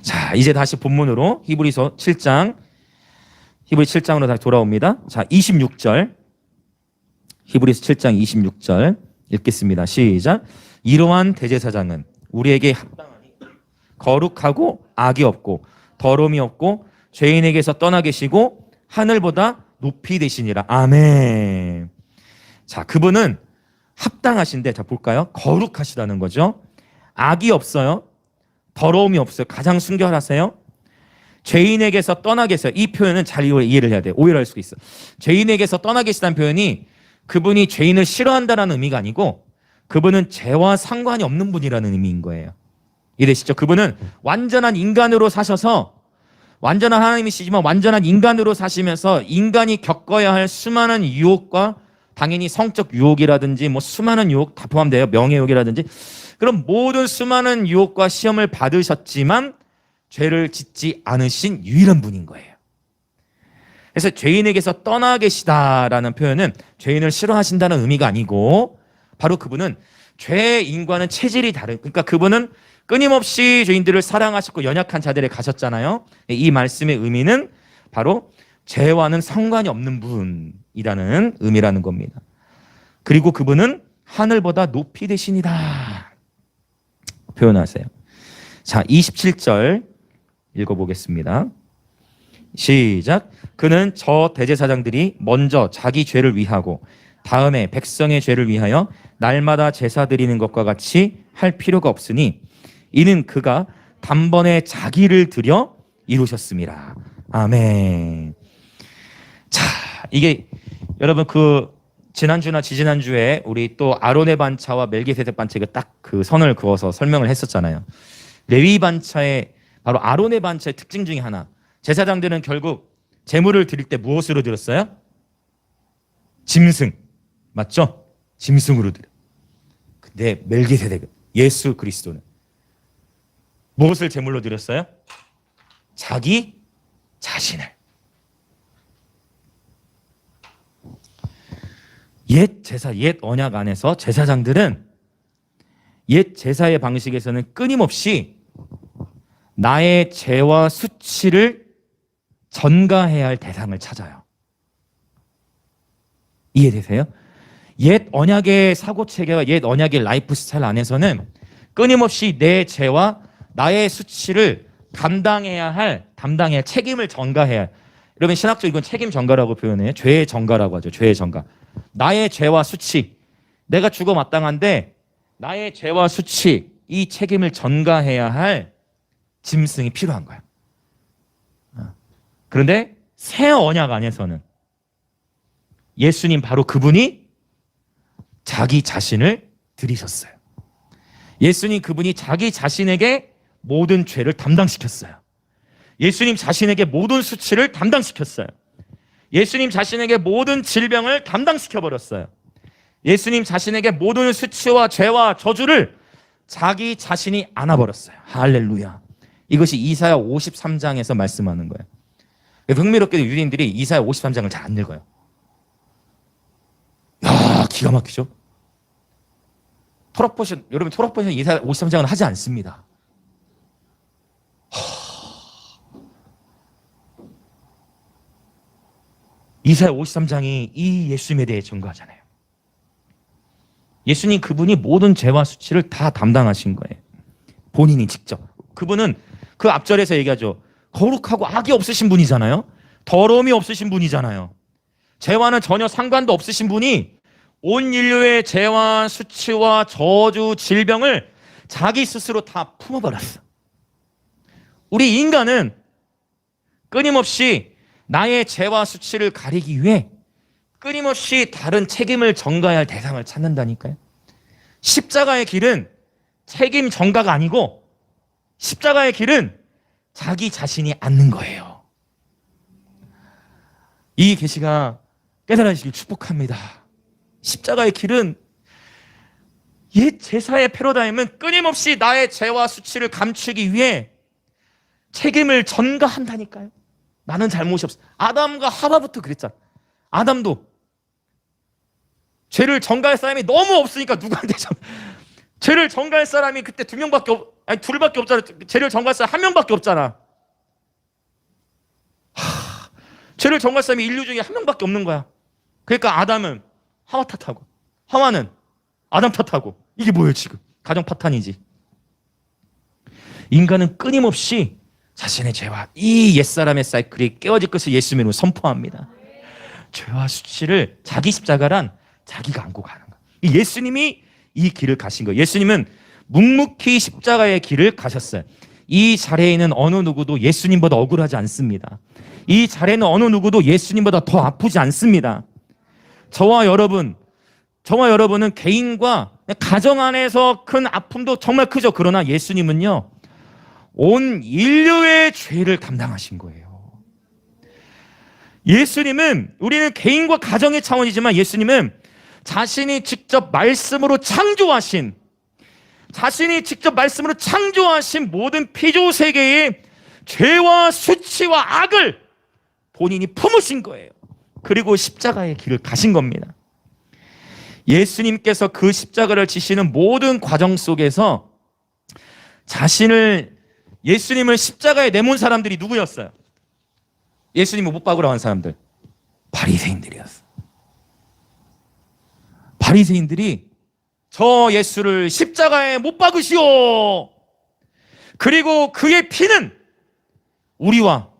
자, 이제 다시 본문으로 히브리서 7장, 히브리 7장으로 다시 돌아옵니다. 자, 26절. 히브리서 7장 26절 읽겠습니다. 시작. 이러한 대제사장은 우리에게 합당하니 거룩하고 악이 없고 더러움이 없고 죄인에게서 떠나 계시고 하늘보다 높이 되시니라. 아멘. 자, 그분은 합당하신데, 자 볼까요? 거룩하시다는 거죠. 악이 없어요. 더러움이 없어요. 가장 순결하세요. 죄인에게서 떠나 계세요. 이 표현은 잘 이해를 해야 돼요. 오해를 할 수가 있어요. 죄인에게서 떠나 계시다는 표현이 그분이 죄인을 싫어한다는 의미가 아니고 그분은 죄와 상관이 없는 분이라는 의미인 거예요. 이해되시죠? 그분은 완전한 인간으로 사셔서, 완전한 하나님이시지만 완전한 인간으로 사시면서 인간이 겪어야 할 수많은 유혹과, 당연히 성적 유혹이라든지 뭐 수많은 유혹 다 포함돼요. 명예욕이라든지 그런 모든 수많은 유혹과 시험을 받으셨지만 죄를 짓지 않으신 유일한 분인 거예요. 그래서 죄인에게서 떠나 계시다라는 표현은 죄인을 싫어하신다는 의미가 아니고, 바로 그분은 죄인과는 체질이 다른, 그러니까 그분은 끊임없이 죄인들을 사랑하시고 연약한 자들에 가셨잖아요. 이 말씀의 의미는 바로 죄와는 상관이 없는 분이라는 의미라는 겁니다. 그리고 그분은 하늘보다 높이 되시니다 표현하세요. 자, 27절 읽어보겠습니다. 시작. 그는 저 대제사장들이 먼저 자기 죄를 위하고 다음에 백성의 죄를 위하여 날마다 제사 드리는 것과 같이 할 필요가 없으니 이는 그가 단번에 자기를 드려 이루셨습니다. 아멘. 자, 이게 여러분 지난주나 지지난주에 우리 또 아론의 반차와 멜기세덱 반차 딱 그 선을 그어서 설명을 했었잖아요. 레위 반차의, 바로 아론의 반차의 특징 중에 하나, 제사장들은 결국 제물을 드릴 때 무엇으로 드렸어요? 짐승. 맞죠? 짐승으로 드려. 근데 멜기세덱은, 예수 그리스도는 무엇을 제물로 드렸어요? 자기 자신을. 옛 제사, 옛 언약 안에서 제사장들은 옛 제사의 방식에서는 끊임없이 나의 죄와 수치를 전가해야 할 대상을 찾아요. 이해되세요? 옛 언약의 사고체계와 옛 언약의 라이프 스타일 안에서는 끊임없이 내 죄와 나의 수치를 담당해야 할 책임을 전가해야 할. 여러분 신학적 이건 책임 전가라고 표현해요. 죄의 전가라고 하죠. 죄의 전가. 나의 죄와 수치, 내가 죽어 마땅한데 나의 죄와 수치, 이 책임을 전가해야 할 짐승이 필요한 거야. 그런데 새 언약 안에서는 예수님 바로 그분이 자기 자신을 드리셨어요. 예수님 그분이 자기 자신에게 모든 죄를 담당시켰어요. 예수님 자신에게 모든 수치를 담당시켰어요. 예수님 자신에게 모든 질병을 담당시켜버렸어요. 예수님 자신에게 모든 수치와 죄와 저주를 자기 자신이 안아버렸어요. 할렐루야. 이것이 이사야 53장에서 말씀하는 거예요. 흥미롭게도 유대인들이 이사야 53장을 잘 안 읽어요. 야, 기가 막히죠? 여러분 토라포션 이사야 53장은 하지 않습니다. 이사야 53장이 이 예수님에 대해 증거하잖아요. 예수님 그분이 모든 죄와 수치를 다 담당하신 거예요. 본인이 직접. 그분은 그 앞절에서 얘기하죠. 거룩하고 악이 없으신 분이잖아요. 더러움이 없으신 분이잖아요. 죄와는 전혀 상관도 없으신 분이 온 인류의 죄와 수치와 저주, 질병을 자기 스스로 다 품어버렸어. 우리 인간은 끊임없이 나의 죄와 수치를 가리기 위해 끊임없이 다른 책임을 전가해야 할 대상을 찾는다니까요. 십자가의 길은 책임 전가가 아니고 십자가의 길은 자기 자신이 앉는 거예요. 이 계시가 깨달으시길 축복합니다. 십자가의 길은 옛 제사의 패러다임은 끊임없이 나의 죄와 수치를 감추기 위해 책임을 전가한다니까요. 나는 잘못이 없어. 아담과 하와부터 그랬잖아. 아담도 죄를 전가할 사람이 너무 없으니까 누구한테 죄를 전가할 사람이 그때 둘밖에 없잖아. 죄를 전가할 사람 한 명밖에 없잖아. 죄를 전가할 사람이 인류 중에 한 명밖에 없는 거야. 그러니까 아담은 하와 탓하고 하와는 아담 탓하고, 이게 뭐예요 지금? 가정 파탄이지. 인간은 끊임없이 자신의 죄와 이 옛사람의 사이클이 깨어질 것을 예수님으로 선포합니다. 죄와 수치를 자기 십자가란 자기가 안고 가는 거예요. 예수님이 이 길을 가신 거예요. 예수님은 묵묵히 십자가의 길을 가셨어요. 이 자리에 있는 어느 누구도 예수님보다 억울하지 않습니다. 이 자리에는 어느 누구도 예수님보다 더 아프지 않습니다. 저와 여러분은 개인과 가정 안에서 큰 아픔도 정말 크죠. 그러나 예수님은요, 온 인류의 죄를 담당하신 거예요. 우리는 개인과 가정의 차원이지만 예수님은 자신이 직접 말씀으로 창조하신 모든 피조 세계의 죄와 수치와 악을 본인이 품으신 거예요. 그리고 십자가의 길을 가신 겁니다. 예수님께서 그 십자가를 지시는 모든 과정 속에서 예수님을 십자가에 내몬 사람들이 누구였어요? 예수님을 못 박으러 간 사람들, 바리새인들이었어. 바리새인들이 저 예수를 십자가에 못 박으시오. 그리고 그의 피는 우리와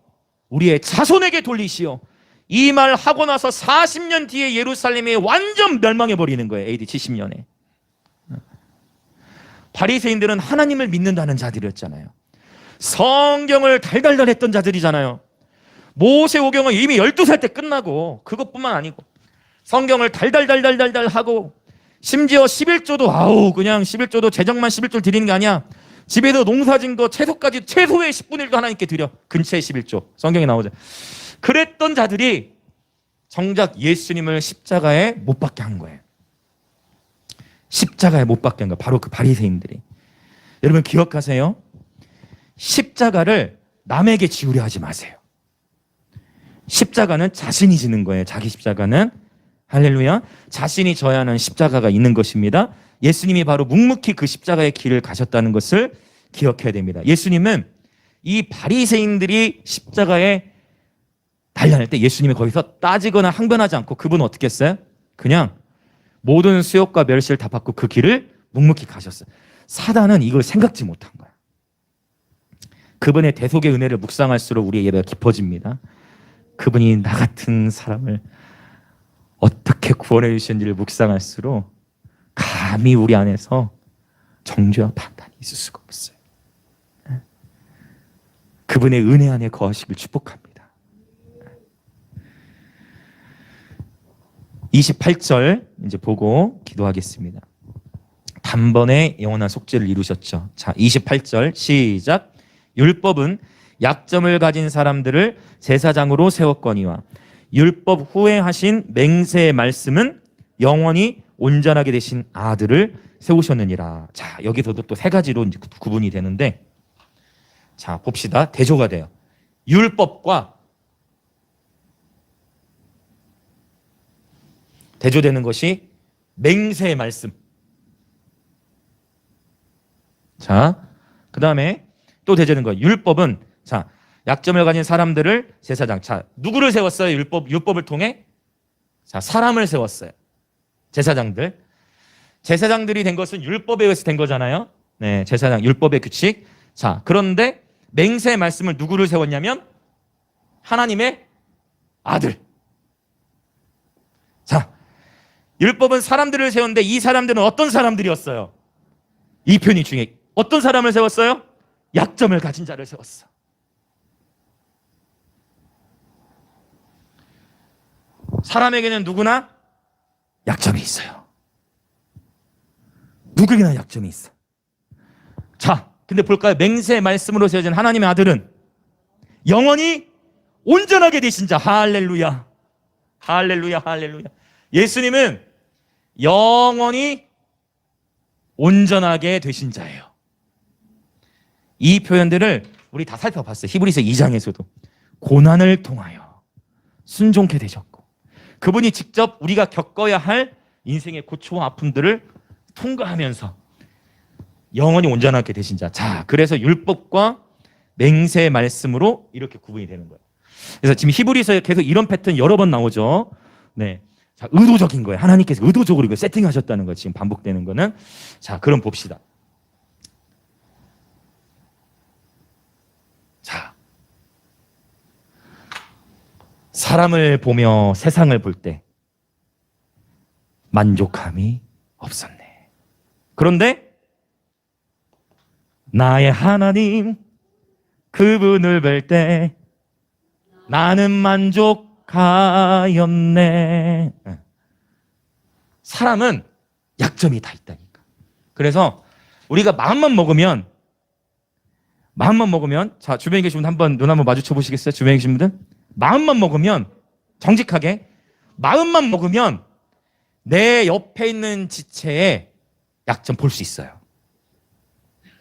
우리의 자손에게 돌리시오. 이 말 하고 나서 40년 뒤에 예루살렘이 완전 멸망해버리는 거예요. AD 70년에. 바리새인들은 하나님을 믿는다는 자들이었잖아요. 성경을 달달달 했던 자들이잖아요. 모세오경은 이미 12살 때 끝나고, 그것뿐만 아니고 성경을 달달달달달달 하고, 심지어 11조도 그냥 11조도 재정만 11조 드리는 게 아니야. 집에서 농사진 거 채소까지 최소의 10분의 1도 하나님께 드려. 근처에 11조 성경에 나오죠. 그랬던 자들이 정작 예수님을 십자가에 못 박게 한 거예요. 십자가에 못 박게 한 거예요. 바로 그 바리새인들이. 여러분 기억하세요. 십자가를 남에게 지우려 하지 마세요. 십자가는 자신이 지는 거예요. 자기 십자가는. 할렐루야. 자신이 져야 하는 십자가가 있는 것입니다. 예수님이 바로 묵묵히 그 십자가의 길을 가셨다는 것을 기억해야 됩니다. 예수님은 이 바리새인들이 십자가에 달려날 때 예수님이 거기서 따지거나 항변하지 않고 그분은 어떻게 했어요? 그냥 모든 수욕과 멸시를 다 받고 그 길을 묵묵히 가셨어요. 사단은 이걸 생각지 못한 거야. 그분의 대속의 은혜를 묵상할수록 우리의 예배가 깊어집니다. 그분이 나 같은 사람을 어떻게 구원해 주셨는지를 묵상할수록 감히 우리 안에서 정죄와 판단이 있을 수가 없어요. 그분의 은혜 안에 거하시길 축복합니다. 28절 이제 보고 기도하겠습니다. 단번에 영원한 속죄를 이루셨죠. 자, 28절 시작. 율법은 약점을 가진 사람들을 제사장으로 세웠거니와 율법 후에 하신 맹세의 말씀은 영원히 온전하게 되신 아들을 세우셨느니라. 자, 여기서도 또 세 가지로 이제 구분이 되는데, 자, 봅시다. 대조가 돼요. 율법과 대조되는 것이 맹세의 말씀. 자, 그 다음에 또 대조되는 거예요. 율법은, 자, 약점을 가진 사람들을 제사장. 자, 누구를 세웠어요? 율법을 통해? 자, 사람을 세웠어요. 제사장들. 제사장들이 된 것은 율법에 의해서 된 거잖아요. 네, 제사장, 율법의 규칙. 자, 그런데 맹세의 말씀을 누구를 세웠냐면 하나님의 아들. 자, 율법은 사람들을 세웠는데 이 사람들은 어떤 사람들이었어요? 이 편이 중에 어떤 사람을 세웠어요? 약점을 가진 자를 세웠어. 사람에게는 누구나 약점이 있어요. 누구에게나 약점이 있어. 자, 근데 볼까요? 맹세의 말씀으로 세워진 하나님의 아들은 영원히 온전하게 되신 자. 할렐루야. 할렐루야. 할렐루야. 예수님은 영원히 온전하게 되신 자예요. 이 표현들을 우리 다 살펴봤어요. 히브리서 2장에서도 고난을 통하여 순종케 되셨고, 그분이 직접 우리가 겪어야 할 인생의 고초와 아픔들을 통과하면서 영원히 온전하게 되신 자. 자, 그래서 율법과 맹세의 말씀으로 이렇게 구분이 되는 거예요. 그래서 지금 히브리서에 계속 이런 패턴 여러 번 나오죠. 네, 자, 의도적인 거예요. 하나님께서 의도적으로 이거 세팅하셨다는 거예요. 지금 반복되는 거는. 자, 그럼 봅시다. 자, 사람을 보며 세상을 볼 때 만족함이 없었네. 그런데 나의 하나님 그분을 뵐 때 나는 만족하였네. 사람은 약점이 다 있다니까. 그래서 우리가 마음만 먹으면, 자, 주변에 계신 분 한번 눈 한번 마주쳐 보시겠어요? 주변에 계신 분들? 마음만 먹으면, 정직하게 마음만 먹으면 내 옆에 있는 지체의 약점 볼 수 있어요.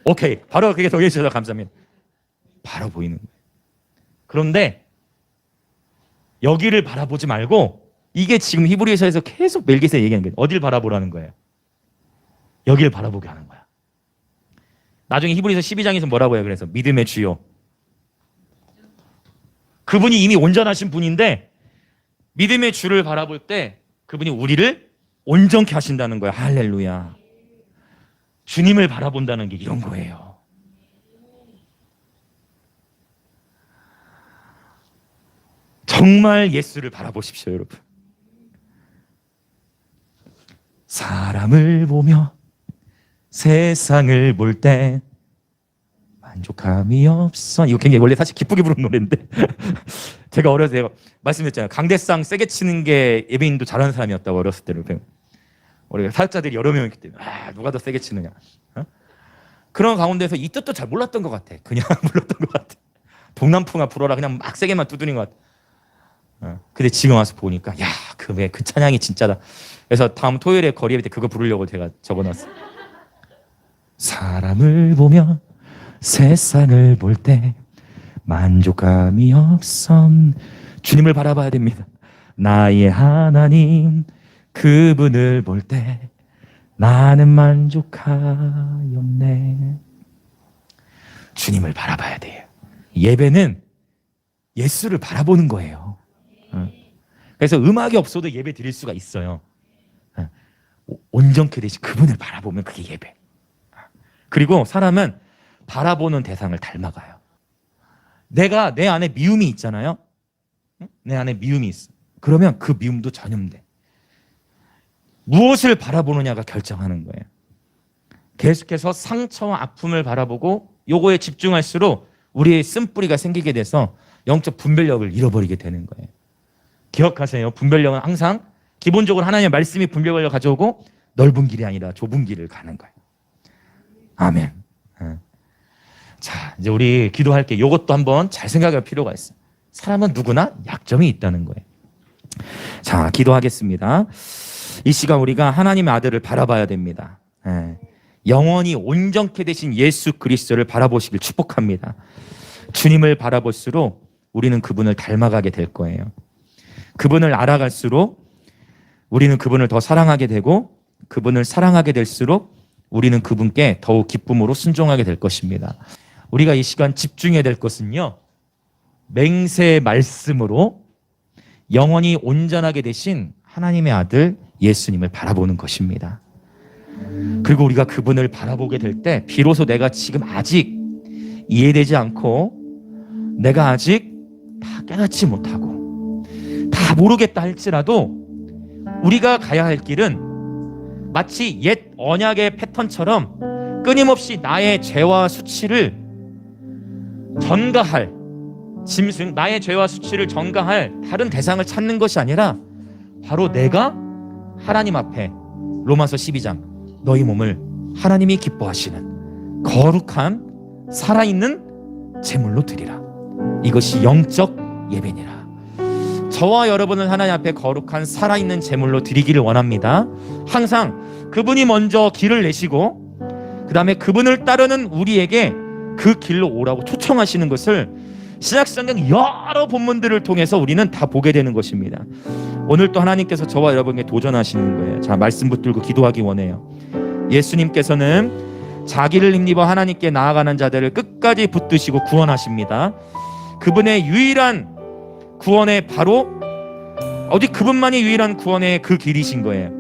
오케이, 바로 그게 더 해주셔서 감사합니다. 바로 보이는 거예요. 그런데 여기를 바라보지 말고, 이게 지금 히브리서에서 계속 멜기세덱 얘기하는 거예요. 어딜 바라보라는 거예요? 여기를 바라보게 하는 거야. 나중에 히브리서 12장에서 뭐라고 해요? 그래서 믿음의 주요. 그분이 이미 온전하신 분인데 믿음의 주를 바라볼 때 그분이 우리를 온전케 하신다는 거야. 할렐루야. 주님을 바라본다는 게 이런 거예요. 정말 예수를 바라보십시오, 여러분. 사람을 보며 세상을 볼 때 만족함이 없어. 이거 굉장히 원래 사실 기쁘게 부르는 노래인데 제가 어렸을 때 말씀드렸잖아요. 강대상 세게 치는 게 예배인도 잘하는 사람이었다고, 어렸을 때로. 우리가 사역자들이 여러 명이기 때문에 누가 더 세게 치느냐. 그런 가운데서 이 뜻도 잘 몰랐던 것 같아. 그냥 몰랐던 것 같아. 동남풍아 불어라 그냥 막 세게만 두드린 것 같아. 근데 지금 와서 보니까 야, 그 찬양이 진짜다. 그래서 다음 토요일에 거리 예배 때 그거 부르려고 제가 적어놨어요. 사람을 보며 세상을 볼 때 만족감이 없어. 주님을 바라봐야 됩니다. 나의 하나님 그분을 볼 때 나는 만족하였네. 주님을 바라봐야 돼요. 예배는 예수를 바라보는 거예요. 그래서 음악이 없어도 예배 드릴 수가 있어요. 온전케 되신 그분을 바라보면 그게 예배. 그리고 사람은 바라보는 대상을 닮아가요. 내가 내 안에 미움이 있잖아요. 내 안에 미움이 있어. 그러면 그 미움도 전염돼. 무엇을 바라보느냐가 결정하는 거예요. 계속해서 상처와 아픔을 바라보고 요거에 집중할수록 우리의 쓴뿌리가 생기게 돼서 영적 분별력을 잃어버리게 되는 거예요. 기억하세요. 분별력은 항상 기본적으로 하나님의 말씀이 분별력을 가져오고 넓은 길이 아니라 좁은 길을 가는 거예요. 아멘. 자, 이제 우리 기도할게. 요것도 한번 잘 생각할 필요가 있어요. 사람은 누구나 약점이 있다는 거예요. 자, 기도하겠습니다. 이 시간 우리가 하나님의 아들을 바라봐야 됩니다. 영원히 온전케 되신 예수 그리스도를 바라보시길 축복합니다. 주님을 바라볼수록 우리는 그분을 닮아가게 될 거예요. 그분을 알아갈수록 우리는 그분을 더 사랑하게 되고, 그분을 사랑하게 될수록 우리는 그분께 더욱 기쁨으로 순종하게 될 것입니다. 우리가 이 시간 집중해야 될 것은요, 맹세의 말씀으로 영원히 온전하게 되신 하나님의 아들 예수님을 바라보는 것입니다. 그리고 우리가 그분을 바라보게 될 때 비로소 내가 지금 아직 이해되지 않고 내가 아직 다 깨닫지 못하고 다 모르겠다 할지라도 우리가 가야 할 길은 마치 옛 언약의 패턴처럼 끊임없이 나의 죄와 수치를 전가할 짐승, 나의 죄와 수치를 전가할 다른 대상을 찾는 것이 아니라 바로 내가 하나님 앞에 로마서 12장 너희 몸을 하나님이 기뻐하시는 거룩한 살아있는 제물로 드리라. 이것이 영적 예배니라. 저와 여러분은 하나님 앞에 거룩한 살아있는 제물로 드리기를 원합니다. 항상 그분이 먼저 길을 내시고 그 다음에 그분을 따르는 우리에게 그 길로 오라고 초청하시는 것을 신약성경 여러 본문들을 통해서 우리는 다 보게 되는 것입니다. 오늘 또 하나님께서 저와 여러분에게 도전하시는 거예요. 자, 말씀 붙들고 기도하기 원해요. 예수님께서는 자기를 힘입어 하나님께 나아가는 자들을 끝까지 붙드시고 구원하십니다. 그분의 유일한 구원의 바로 어디 그분만이 유일한 구원의 그 길이신 거예요.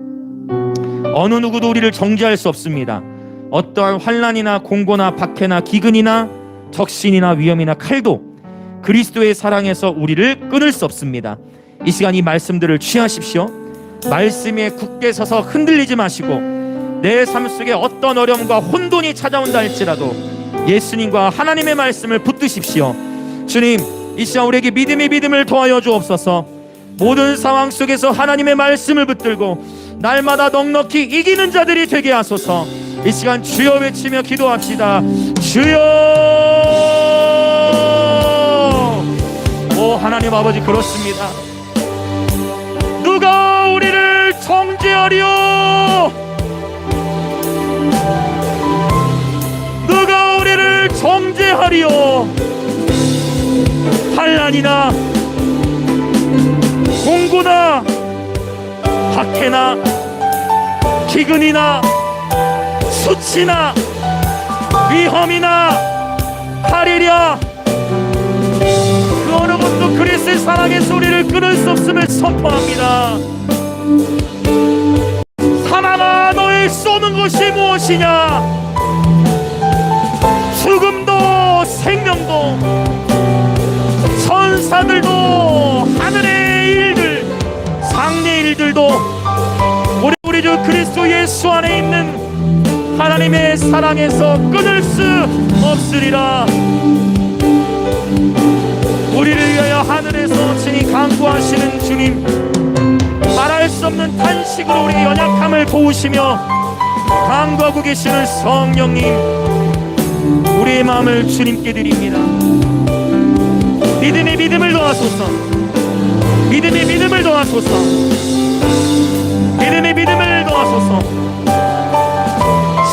어느 누구도 우리를 정죄할 수 없습니다. 어떠한 환난이나 공고나 박해나 기근이나 적신이나 위험이나 칼도 그리스도의 사랑에서 우리를 끊을 수 없습니다. 이 시간 이 말씀들을 취하십시오. 말씀에 굳게 서서 흔들리지 마시고 내 삶 속에 어떤 어려움과 혼돈이 찾아온다 할지라도 예수님과 하나님의 말씀을 붙드십시오. 주님, 이 시간 우리에게 믿음을 더하여 주옵소서. 모든 상황 속에서 하나님의 말씀을 붙들고 날마다 넉넉히 이기는 자들이 되게 하소서. 이 시간 주여 외치며 기도합시다. 주여! 오 하나님 아버지, 그렇습니다. 누가 우리를 정죄하리요? 누가 우리를 정죄하리요? 환난이나 공고나 박해나 기근이나 수치나 위험이나 칼이랴 그 어느 것도 그리스도의 사랑에서 우리를 끊을 수 없음을 선포합니다. 사망아, 너의 쏘는 것이 무엇이냐? 죽음도 생명도 천사들도 하늘의 일들 상의 일들도 우리 주 그리스도 예수 안에 있는 하나님의 사랑에서 끊을 수 없으리라. 우리를 위하여 하늘에서 친히 강구하시는 주님, 말할 수 없는 탄식으로 우리의 연약함을 도우시며 강구하고 계시는 성령님, 우리의 마음을 주님께 드립니다. 믿음을 더하소서. 믿음이 믿음을 더하소서. 믿음이 믿음을 더하소서.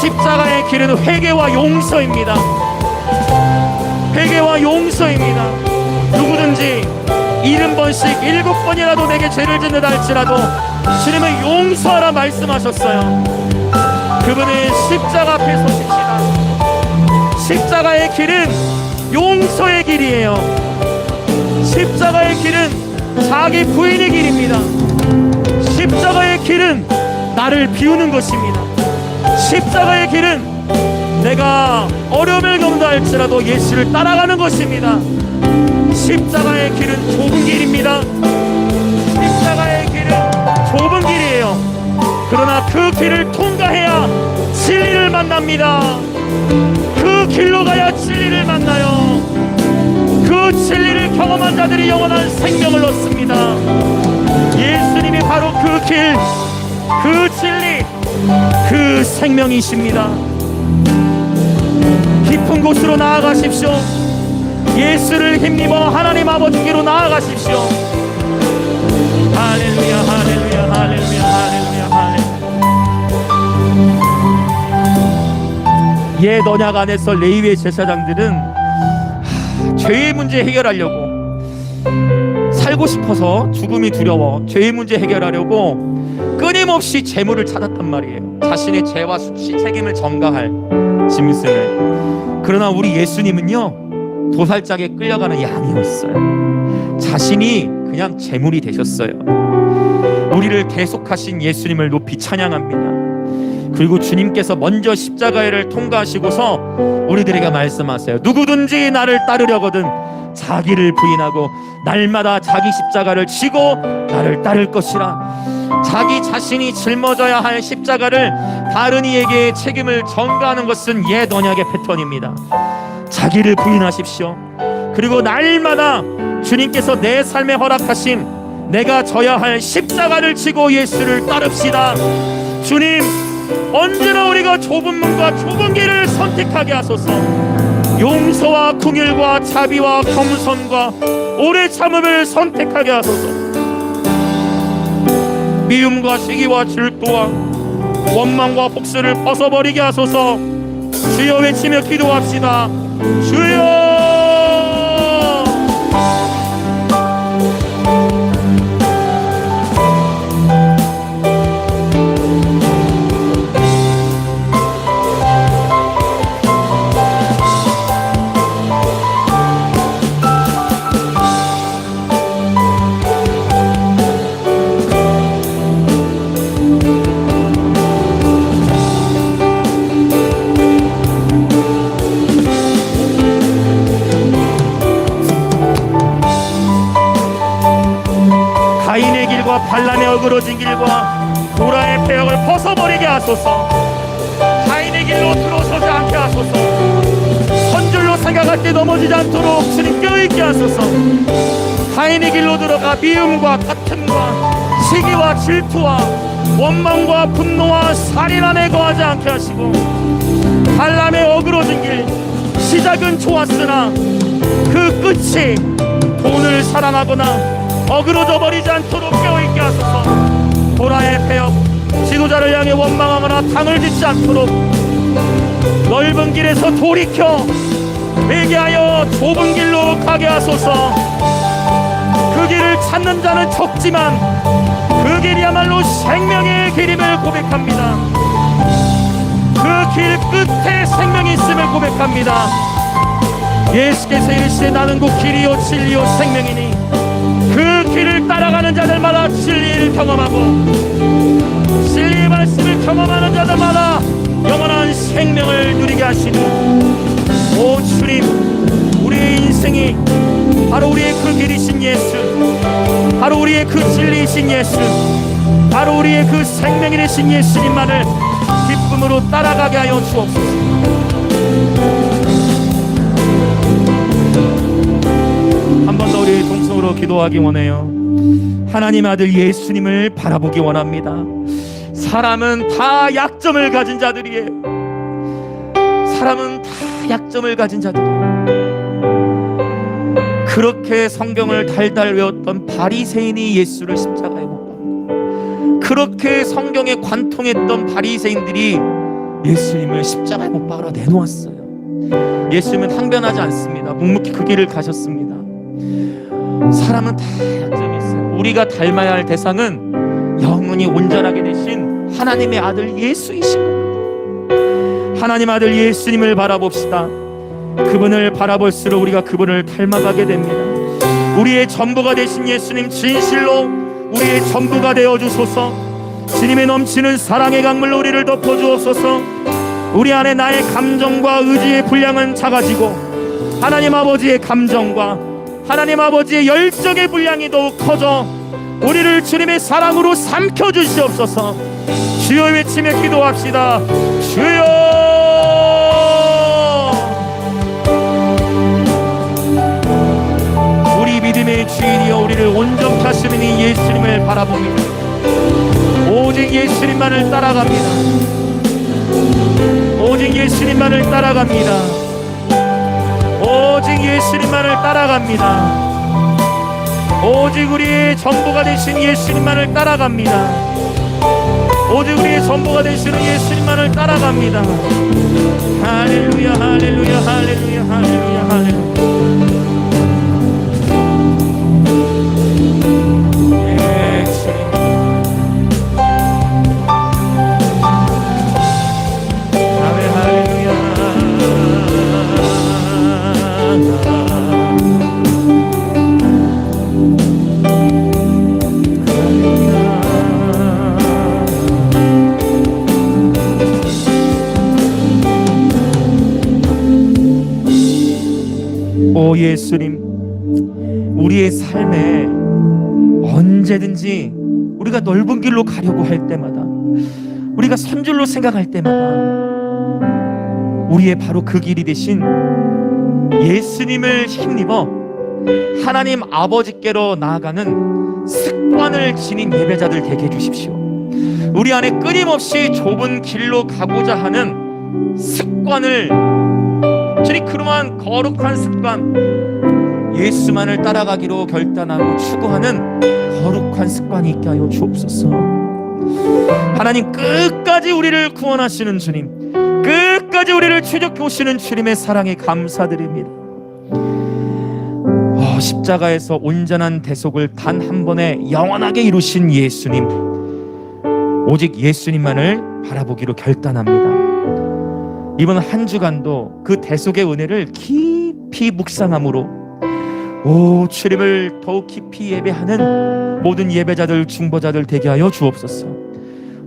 십자가의 길은 회개와 용서입니다. 회개와 용서입니다. 누구든지 70번씩 7번이라도 내게 죄를 짓는다 할지라도 주님은 용서하라 말씀하셨어요. 그분은 십자가 앞에 서십시다. 십자가의 길은 용서의 길이에요. 십자가의 길은 자기 부인의 길입니다. 십자가의 길은 나를 비우는 것입니다. 십자가의 길은 내가 어려움을 겪는다 할지라도 예수를 따라가는 것입니다. 십자가의 길은 좁은 길입니다. 십자가의 길은 좁은 길이에요. 그러나 그 길을 통과해야 진리를 만납니다. 그 길로 가야 진리를 만나요. 그 진리를 경험한 자들이 영원한 생명을 얻습니다. 예수님이 바로 그 길, 그 진리, 그 생명이십니다. 깊은 곳으로 나아가십시오. 예수를 힘입어 하나님 아버지께로 나아가십시오. 할렐루야, 할렐루야, 할렐루야, 할렐루야, 할렐루야. 옛 언약 안에서 레위의 제사장들은 죄의 문제 해결하려고, 살고 싶어서 죽음이 두려워 죄의 문제 해결하려고 끊임없이 재물을 찾았단 말이에요. 자신의 죄와 수치 책임을 전가할 짐승을. 그러나 우리 예수님은요, 도살장에 끌려가는 양이었어요. 자신이 그냥 재물이 되셨어요. 우리를 대속하신 예수님을 높이 찬양합니다. 그리고 주님께서 먼저 십자가를 통과하시고서 우리들에게 말씀하세요. 누구든지 나를 따르려거든 자기를 부인하고 날마다 자기 십자가를 지고 나를 따를 것이라. 자기 자신이 짊어져야 할 십자가를 다른 이에게 책임을 전가하는 것은 옛 언약의 패턴입니다. 자기를 부인하십시오. 그리고 날마다 주님께서 내 삶에 허락하신 내가 져야 할 십자가를 지고 예수를 따릅시다. 주님, 언제나 우리가 좁은 문과 좁은 길을 선택하게 하소서. 용서와 긍휼과 자비와 겸손과 오래 참음을 선택하게 하소서. 미움과 시기와 질투와 원망과 복수를 벗어버리게 하소서. 주여 외치며 기도합시다. 주여! 반란의 어그러진 길과 고라의 폐역을 벗어버리게 하소서. 타인의 길로 들어서지 않게 하소서. 선줄로 생각할 때 넘어지지 않도록 주님 껴있게 하소서. 타인의 길로 들어가 미움과 다툼과 시기와 질투와 원망과 분노와 살인함에 거하지 않게 하시고, 반란의 어그러진 길, 시작은 좋았으나 그 끝이 돈을 사랑하거나 어그러져 버리지 않도록 깨어있게 하소서. 보라의 폐역, 지도자를 향해 원망하거나 당을 짓지 않도록 넓은 길에서 돌이켜 회개하여 좁은 길로 가게 하소서. 그 길을 찾는 자는 적지만 그 길이야말로 생명의 길임을 고백합니다. 그 길 끝에 생명이 있음을 고백합니다. 예수께서 이르시되 나는 곧 길이요 진리요 생명이니 그 길을 따라가는 자들마다 진리를 경험하고 진리의 말씀을 경험하는 자들마다 영원한 생명을 누리게 하시니, 오 주님, 우리의 인생이 바로 우리의 그 길이신 예수, 바로 우리의 그 진리이신 예수, 바로 우리의 그 생명이 되신 예수님만을 기쁨으로 따라가게 하여 주옵소서. 한 번 더 우리 동성으로 기도하기 원해요. 하나님 아들 예수님을 바라보기 원합니다. 사람은 다 약점을 가진 자들이에요. 사람은 다 약점을 가진 자들이에요. 그렇게 성경을 달달 외웠던 바리새인이 예수를 십자가에 못 박고, 그렇게 성경에 관통했던 바리새인들이 예수님을 십자가에 못 박으러 내놓았어요. 예수님은 항변하지 않습니다. 묵묵히 그 길을 가셨습니다. 사람은 다 약점이 있어요. 우리가 닮아야 할 대상은 영원히 온전하게 되신 하나님의 아들 예수이신 겁니다. 하나님 아들 예수님을 바라봅시다. 그분을 바라볼수록 우리가 그분을 닮아가게 됩니다. 우리의 전부가 되신 예수님, 진실로 우리의 전부가 되어주소서. 주님의 넘치는 사랑의 강물로 우리를 덮어주옵소서. 우리 안에 나의 감정과 의지의 분량은 작아지고 하나님 아버지의 감정과 하나님 아버지의 열정의 분량이 더욱 커져 우리를 주님의 사랑으로 삼켜주시옵소서. 주여 외치며 기도합시다. 주여! 우리 믿음의 주인이여 우리를 온전케 하시는 이 예수님을 바라봅니다. 오직 예수님만을 따라갑니다. 오직 예수님만을 따라갑니다. 오직 예수님만을 따라갑니다. 오직 우리의 전부가 되신 예수님만을 따라갑니다. 오직 우리의 전부가 되시는 예수님만을 따라갑니다. 할렐루야 할렐루야 할렐루야 할렐루야 할렐루야. 오 예수님, 우리의 삶에 언제든지 우리가 넓은 길로 가려고 할 때마다, 우리가 선줄로 생각할 때마다 우리의 바로 그 길이 되신 예수님을 힘입어 하나님 아버지께로 나아가는 습관을 지닌 예배자들 되게 해주십시오. 우리 안에 끊임없이 좁은 길로 가고자 하는 습관을, 주님 그러한 거룩한 습관, 예수만을 따라가기로 결단하고 추구하는 거룩한 습관이 있게 하여 주옵소서. 하나님, 끝까지 우리를 구원하시는 주님, 끝까지 우리를 추적해 오시는 주님의 사랑에 감사드립니다. 십자가에서 온전한 대속을 단 한 번에 영원하게 이루신 예수님, 오직 예수님만을 바라보기로 결단합니다. 이번 한 주간도 그 대속의 은혜를 깊이 묵상함으로 주님을 더욱 깊이 예배하는 모든 예배자들, 중보자들 되게 하여 주옵소서.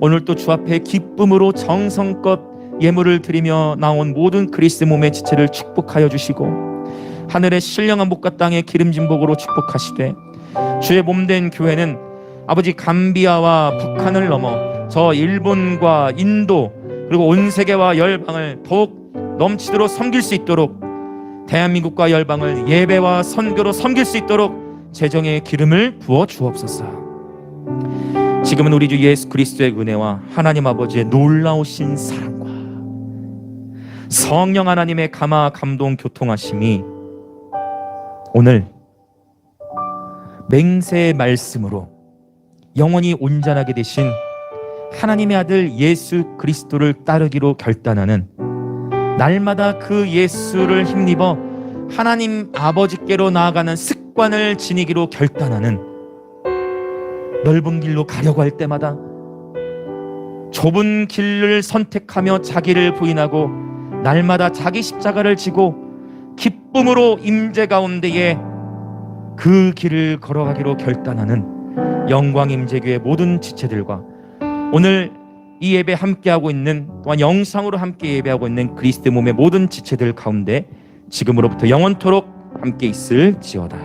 오늘 또 주 앞에 기쁨으로 정성껏 예물을 드리며 나온 모든 그리스도 몸의 지체를 축복하여 주시고, 하늘의 신령한 복과 땅의 기름진 복으로 축복하시되, 주의 몸된 교회는 아버지 감비아와 북한을 넘어 저 일본과 인도 그리고 온 세계와 열방을 더욱 넘치도록 섬길 수 있도록, 대한민국과 열방을 예배와 선교로 섬길 수 있도록 재정의 기름을 부어 주옵소서. 지금은 우리 주 예수 그리스도의 은혜와 하나님 아버지의 놀라우신 사랑과 성령 하나님의 감화 감동 교통하심이 오늘 맹세의 말씀으로 영원히 온전하게 되신 하나님의 아들 예수 그리스도를 따르기로 결단하는, 날마다 그 예수를 힘입어 하나님 아버지께로 나아가는 습관을 지니기로 결단하는, 넓은 길로 가려고 할 때마다 좁은 길을 선택하며 자기를 부인하고 날마다 자기 십자가를 지고 기쁨으로 임재 가운데에 그 길을 걸어가기로 결단하는 영광 임재교회 모든 지체들과 오늘 이 예배 함께하고 있는, 또한 영상으로 함께 예배하고 있는 그리스도 몸의 모든 지체들 가운데 지금으로부터 영원토록 함께 있을지어다.